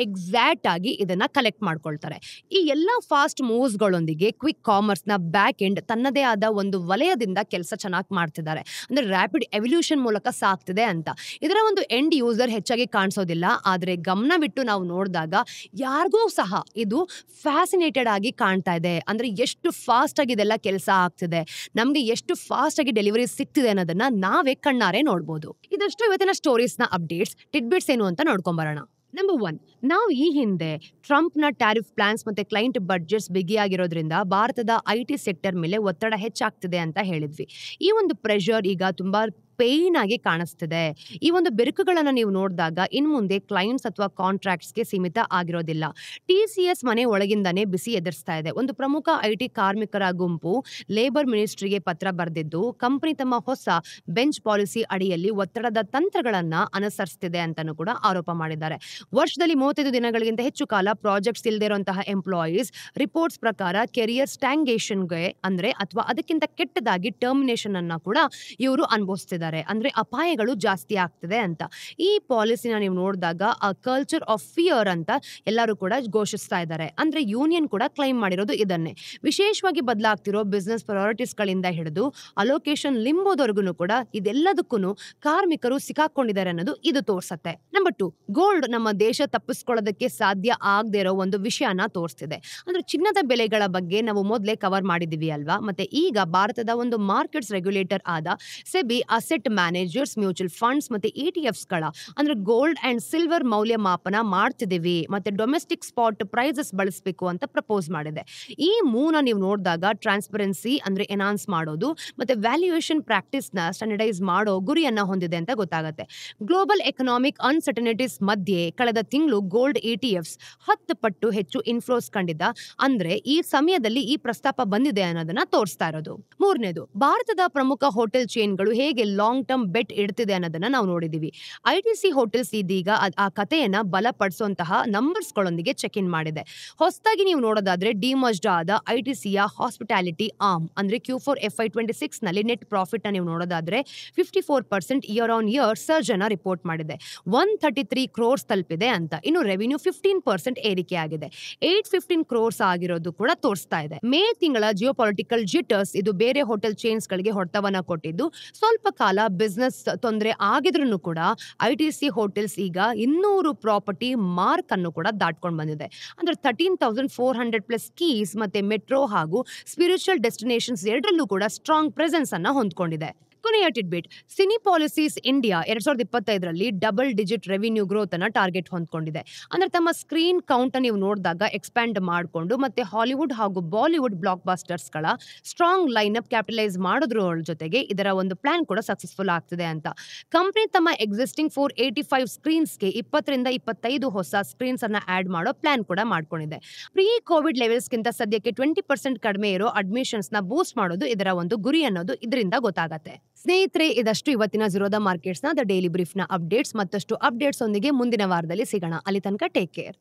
ಎಕ್ಸಾಕ್ಟ್ ಆಗಿ ಇದನ್ನ ಕಲೆಕ್ಟ್ ಮಾಡ್ಕೊಳ್ತಾರೆ. ಈ ಎಲ್ಲಾ ಫಾಸ್ಟ್ ಮೂವ್ಸ್ ಗಳೊಂದಿಗೆ ಕ್ವಿಕ್ ಕಾಮರ್ಸ್ ನ ಬ್ಯಾಕ್ ಎಂಡ್ ತನ್ನದೇ ಆದ ಒಂದು ವಲಯದಿಂದ ಕೆಲಸ ಚೆನ್ನಾಗಿ ಮಾಡ್ತಿದ್ದಾರೆ. ಅಂದ್ರೆ ರ್ಯಾಪಿಡ್ ಎವಲ್ಯೂಷನ್ ಮೂಲಕ ಸಾಕ್ತಿದೆ ಅಂತ. ಇದರ ಒಂದು ಎಂಡ್ ಯೂಸರ್ ಹೆಚ್ಚಾಗಿ ಕಾಣಿಸೋದಿಲ್ಲ, ಆದ್ರೆ ಗಮನವಿಟ್ಟು ನಾವು ನೋಡಿದಾಗ ಯಾರಿಗೂ ಸಹ ಇದು ಫ್ಯಾಸಿನೇಟೆಡ್ ಆಗಿ ಕಾಣ್ತಾ ಇದೆ. ಅಂದ್ರೆ ಎಷ್ಟು ಫಾಸ್ಟ್ ಆಗಿ ಇದೆಲ್ಲ ಕೆಲಸ ಆಗ್ತಿದೆ, ನಮ್ಗೆ ಎಷ್ಟು ಫಾಸ್ಟ್ ಆಗಿ ಡೆಲಿವರಿ ಸಿಗ್ತಿದೆ ಅನ್ನೋದನ್ನ ನಾವೇ ಕಣ್ಣಾರೆ ನೋಡ್ಬೋದು. ಇದಷ್ಟು ಇವತ್ತಿನ ಸ್ಟೋರೀಸ್ ನ ಅಪ್ಡೇಟ್ಸ್ ಟಿಡ್ಬಿಟ್ಸ್ ಏನು ಅಂತ ನೋಡ್ಕೊಂಬರೋಣ. ನಂಬರ್ 1, ನಾವು ಈ ಹಿಂದೆ ಟ್ರಂಪ್ನ ಟ್ಯಾರಿಫ್ ಪ್ಲಾನ್ಸ್ ಮತ್ತೆ ಕ್ಲೈಂಟ್ ಬಡ್ಜೆಟ್ಸ್ ಬಿಗಿಯಾಗಿರೋದ್ರಿಂದ ಭಾರತದ IT ಸೆಕ್ಟರ್ ಮೇಲೆ ಒತ್ತಡ ಹೆಚ್ಚಾಗ್ತಿದೆ ಅಂತ ಹೇಳಿದ್ವಿ. ಈ ಒಂದು ಪ್ರೆಷರ್ ಈಗ ತುಂಬಾ ಪೇನ್ ಆಗಿ ಕಾಣಿಸ್ತಿದೆ. ಈ ಒಂದು ಬೆರುಕುಗಳನ್ನ ನೀವು ನೋಡಿದಾಗ ಇನ್ ಮುಂದೆ ಕ್ಲೈಂಟ್ಸ್ ಅಥವಾ ಕಾಂಟ್ರಾಕ್ಟ್ಸ್ಗೆ ಸೀಮಿತ ಆಗಿರೋದಿಲ್ಲ. TCS ಮನೆ ಒಳಗಿಂದಾನೇ ಬಿಸಿ ಎದುರಿಸ್ತಾ ಇದೆ. ಒಂದು ಪ್ರಮುಖ IT ಕಾರ್ಮಿಕರ ಗುಂಪು ಲೇಬರ್ ಮಿನಿಸ್ಟ್ರಿಗೆ ಪತ್ರ ಬರೆದಿದ್ದು ಕಂಪನಿ ತಮ್ಮ ಹೊಸ ಬೆಂಚ್ ಪಾಲಿಸಿ ಅಡಿಯಲ್ಲಿ ಒತ್ತಡದ ತಂತ್ರಗಳನ್ನ ಅನುಸರಿಸ್ತಿದೆ ಅಂತಾನೂ ಕೂಡ ಆರೋಪ ಮಾಡಿದ್ದಾರೆ. ವರ್ಷದಲ್ಲಿ 35 ದಿನಗಳಿಗಿಂತ ಹೆಚ್ಚು ಕಾಲ ಪ್ರಾಜೆಕ್ಟ್ಸ್ ಇಲ್ಲದೆ ಇರುವಂತಹ ಎಂಪ್ಲಾಯೀಸ್ ರಿಪೋರ್ಟ್ಸ್ ಪ್ರಕಾರ ಕೆರಿಯರ್ ಸ್ಟ್ಯಾಂಗೇಷನ್ಗೆ ಅಂದ್ರೆ ಅಥವಾ ಅದಕ್ಕಿಂತ ಕೆಟ್ಟದಾಗಿ ಟರ್ಮಿನೇಷನ್ ಅನ್ನ ಕೂಡ ಇವರು ಅನುಭವಿಸ್ತಿದ್ದಾರೆ. ಅಂದ್ರೆ ಅಪಾಯಗಳು ಜಾಸ್ತಿ ಆಗ್ತಿದೆ ಅಂತ. ಈ ಪಾಲಿಸಿನ ನೀವು ನೋಡಿದಾಗ ಆ ಕಲ್ಚರ್ ಆಫ್ ಫಿಯರ್ ಅಂತ ಎಲ್ಲರೂ ಕೂಡ ಘೋಷಿಸ್ತಾ ಇದ್ದಾರೆ. ಅಂದ್ರೆ ಯೂನಿಯನ್ ಕೂಡ ಕ್ಲೈಮ್ ಮಾಡಿರೋದು ಇದನ್ನೇ. ವಿಶೇಷವಾಗಿ ಬದಲಾಗ್ತಿರೋ ಬಿಸ್ನೆಸ್ ಪ್ರಯಾರಿಟೀಸ್ ಗಳಿಂದ ಹಿಡಿದು ಅಲೋಕೇಶನ್ ಲಿಂಬೋದವರೆಗೂ ಕೂಡ ಇದೆಲ್ಲದಕ್ಕೂ ಕಾರ್ಮಿಕರು ಸಿಕ್ಕಾಕೊಂಡಿದ್ದಾರೆ ಅನ್ನೋದು ಇದು ತೋರ್ಸತ್ತೆ. ನಂಬರ್ 2, ಗೋಲ್ಡ್ ನಮ್ಮ ದೇಶ ತಪ್ಪಿಸ್ಕೊಳ್ಳೋದಕ್ಕೆ ಸಾಧ್ಯ ಆಗದೆ ಇರೋ ಒಂದು ವಿಷಯನ ತೋರಿಸ್ತಿದೆ. ಅಂದ್ರೆ ಚಿನ್ನದ ಬೆಲೆಗಳ ಬಗ್ಗೆ ನಾವು ಮೊದಲೇ ಕವರ್ ಮಾಡಿದೀವಿ ಅಲ್ವಾ. ಮತ್ತೆ ಈಗ ಭಾರತದ ಒಂದು ಮಾರ್ಕೆಟ್ಸ್ ರೆಗ್ಯುಲೇಟರ್ ಆದ SEBI asset managers, mutual funds ಮತ್ತೆ ETFs ಗಳ ಅಂದ್ರೆ ಗೋಲ್ಡ್ ಅಂಡ್ ಸಿಲ್ವರ್ ಮೌಲ್ಯಮಾಪನ ಮಾಡ್ತಿದೀವಿ ಮತ್ತೆ ಡೊಮೆಸ್ಟಿಕ್ ಸ್ಪಾಟ್ ಪ್ರೈಸಸ್ ಬಳಸಬೇಕು ಅಂತ ಪ್ರಪೋಸ್ ಮಾಡಿದೆ. ಈ ಮೂನ ನೀವು ನೋಡಿದಾಗ ಟ್ರಾನ್ಸ್ಪರೆನ್ಸಿ ಅಂದ್ರೆ ಎನಾನ್ಸ್ ಮಾಡೋದು ಮತ್ತೆ ವ್ಯಾಲ್ಯೂಯೇಷನ್ ಪ್ರಾಕ್ಟೀಸ್ ನ ಸ್ಟ್ಯಾಂಡರ್ಡೈಸ್ ಮಾಡೋ ಗುರಿಯನ್ನ ಹೊಂದಿದೆ ಅಂತ ಗೊತ್ತಾಗುತ್ತೆ. ಗ್ಲೋಬಲ್ ಎಕನಾಮಿಕ್ ಅನ್ಸರ್ಟನಿಟೀಸ್ ಮಧ್ಯೆ ಕಳೆದ ತಿಂಗಳು ಗೋಲ್ಡ್ ETFs 10 ಪಟ್ಟು ಹೆಚ್ಚು ಇನ್ಫ್ಲೋಸ್ ಕಂಡಿದ್ದ. ಅಂದ್ರೆ ಈ ಸಮಯದಲ್ಲಿ ಈ ಪ್ರಸ್ತಾಪ ಬಂದಿದೆ ಅನ್ನೋದನ್ನ ತೋರಿಸ್ತಾ ಇರೋದು. ಮೂರನೇದು, ಭಾರತದ ಪ್ರಮುಖ ಹೋಟೆಲ್ ಚೇನ್ಗಳು ಹೇಗೆ ಲಾಂಗ್ ಟರ್ಮ್ ಬೆಟ್ ಇಡ್ತಿದೆ ಅನ್ನೋದನ್ನ ನಾವು ನೋಡಿದೀವಿ. ITC ಹೋಟೆಲ್ಸ್ ಇದೀಗ ಆ ಕಥೆಯನ್ನ ಬಲಪಡಿಸುವಂತಹ ನಂಬರ್ಸ್ ಗಳೊಂದಿಗೆ ಚೆಕ್ ಇನ್ ಮಾಡಿದೆ. ಹೊಸದಾಗಿ ನೀವು ನೋಡೋದಾದ್ರೆ ಡಿಮರ್ಜ್ಡ್ ಆದ ITCಯ ಹಾಸ್ಪಿಟಾಲಿಟಿ ಆರ್ಮ್ ಅಂದ್ರೆ Q4 FY26 ನಲ್ಲಿ ನೆಟ್ ಪ್ರಾಫಿಟ್ ನೀವು ನೋಡೋದಾದ್ರೆ 54% ಇಯರ್ ಆನ್ ಇಯರ್ ಸರ್ಜ್ ಅನ್ನ ರಿಪೋರ್ಟ್ ಮಾಡಿದೆ. 133 crores ತಲುಪಿದೆ ಅಂತ. ಇನ್ನು ರೆವಿನ್ಯೂ 15% ಏರಿಕೆ ಆಗಿದೆ. 815 crores ಆಗಿರೋದು ಕೂಡ ತೋರಿಸ್ತಾ ಇದೆ. ಮೇ ತಿಂಗಳ ಜಿಯೋಪಾಲಿಟಿಕಲ್ ಜಿಟರ್ಸ್ ಇದು ಬೇರೆ ಹೋಟೆಲ್ ಚೇನ್ಸ್ ಗಳಿಗೆ ಹೊಡೆತವನ್ನ ಕೊಟ್ಟಿದ್ದು ಸ್ವಲ್ಪ ಕಾಲ ಕಾಲ ಬಿಸ್ನೆಸ್ ತೊಂದರೆ ಆಗಿದ್ರೂ ಕೂಡ ಐಟಿಸಿ ಹೋಟೆಲ್ಸ್ ಈಗ 200 ಪ್ರಾಪರ್ಟಿ ಮಾರ್ಕ್ ಅನ್ನು ಕೂಡ ದಾಟ್ಕೊಂಡು ಬಂದಿದೆ. ಅಂದ್ರೆ 13,400 ಪ್ಲಸ್ ಕೀಸ್ ಮತ್ತೆ ಮೆಟ್ರೋ ಹಾಗೂ ಸ್ಪಿರಿಚುವಲ್ ಡೆಸ್ಟಿನೇಷನ್ಸ್ ಎರಡರಲ್ಲೂ ಕೂಡ ಸ್ಟ್ರಾಂಗ್ ಪ್ರೆಸೆನ್ಸ್ ಅನ್ನ ಹೊಂದ್ಕೊಂಡಿದೆ. ಕೊನೆಯ ಟಿಡ್ಬಿಟ್, ಸಿನಿ ಪಾಲಿಸೀಸ್ ಇಂಡಿಯಾ 2025ರಲ್ಲಿ ಡಬಲ್ ಡಿಜಿಟ್ ರೆವಿನ್ಯೂ ಗ್ರೋತ್ ಅನ್ನ ಟಾರ್ಗೆಟ್ ಹೊಂದ್ಕೊಂಡಿದೆ. ಅಂದ್ರೆ ತಮ್ಮ ಸ್ಕ್ರೀನ್ ಕೌಂಟ್ ನೀವು ನೋಡಿದಾಗ ಎಕ್ಸ್ಪ್ಯಾಂಡ್ ಮಾಡಿಕೊಂಡು ಮತ್ತೆ ಹಾಲಿವುಡ್ ಹಾಗೂ ಬಾಲಿವುಡ್ ಬ್ಲಾಕ್ ಬಾಸ್ಟರ್ಸ್ ಗಳ ಸ್ಟ್ರಾಂಗ್ ಲೈನ್ ಅಪ್ ಕ್ಯಾಪಿಟಲೈಸ್ ಮಾಡೋದ್ರ ಜೊತೆಗೆ ಇದರ ಒಂದು ಪ್ಲಾನ್ ಕೂಡ ಸಕ್ಸಸ್ಫುಲ್ ಆಗ್ತಿದೆ ಅಂತ. ಕಂಪನಿ ತಮ್ಮ ಎಕ್ಸಿಸ್ಟಿಂಗ್ 485 ಸ್ಕ್ರೀನ್ಸ್ಗೆ 20ರಿಂದ 25 ಹೊಸ ಸ್ಕ್ರೀನ್ಸ್ ಅನ್ನ ಆಡ್ ಮಾಡೋ ಪ್ಲಾನ್ ಕೂಡ ಮಾಡ್ಕೊಂಡಿದೆ. ಪ್ರೀ ಕೋವಿಡ್ ಲೆವೆಲ್ಸ್ಗಿಂತ ಸದ್ಯಕ್ಕೆ 20% ಕಡಿಮೆ ಇರೋ ಅಡ್ಮಿಷನ್ಸ್ ನ ಬೂಸ್ಟ್ ಮಾಡೋದು ಇದರ ಒಂದು ಗುರಿ ಅನ್ನೋದು ಇದರಿಂದ ಗೊತ್ತಾಗತ್ತೆ. ಸ್ನೇಹಿತರೆ, ಇದಷ್ಟು ಇವತ್ತಿನ ಝೀರೋ ದ ಮಾರ್ಕೆಟ್ಸ್ ನ ದ ಡೈಲಿ ಬ್ರೀಫ್ ನ ಅಪ್ಡೇಟ್ಸ್. ಮತ್ತಷ್ಟು ಅಪ್ಡೇಟ್ಸ್ ಒಂದಿಗೆ ಮುಂದಿನ ವಾರದಲ್ಲಿ ಸಿಗೋಣ. ಅಲ್ಲಿ ತನಕ ಟೇಕ್ ಕೇರ್.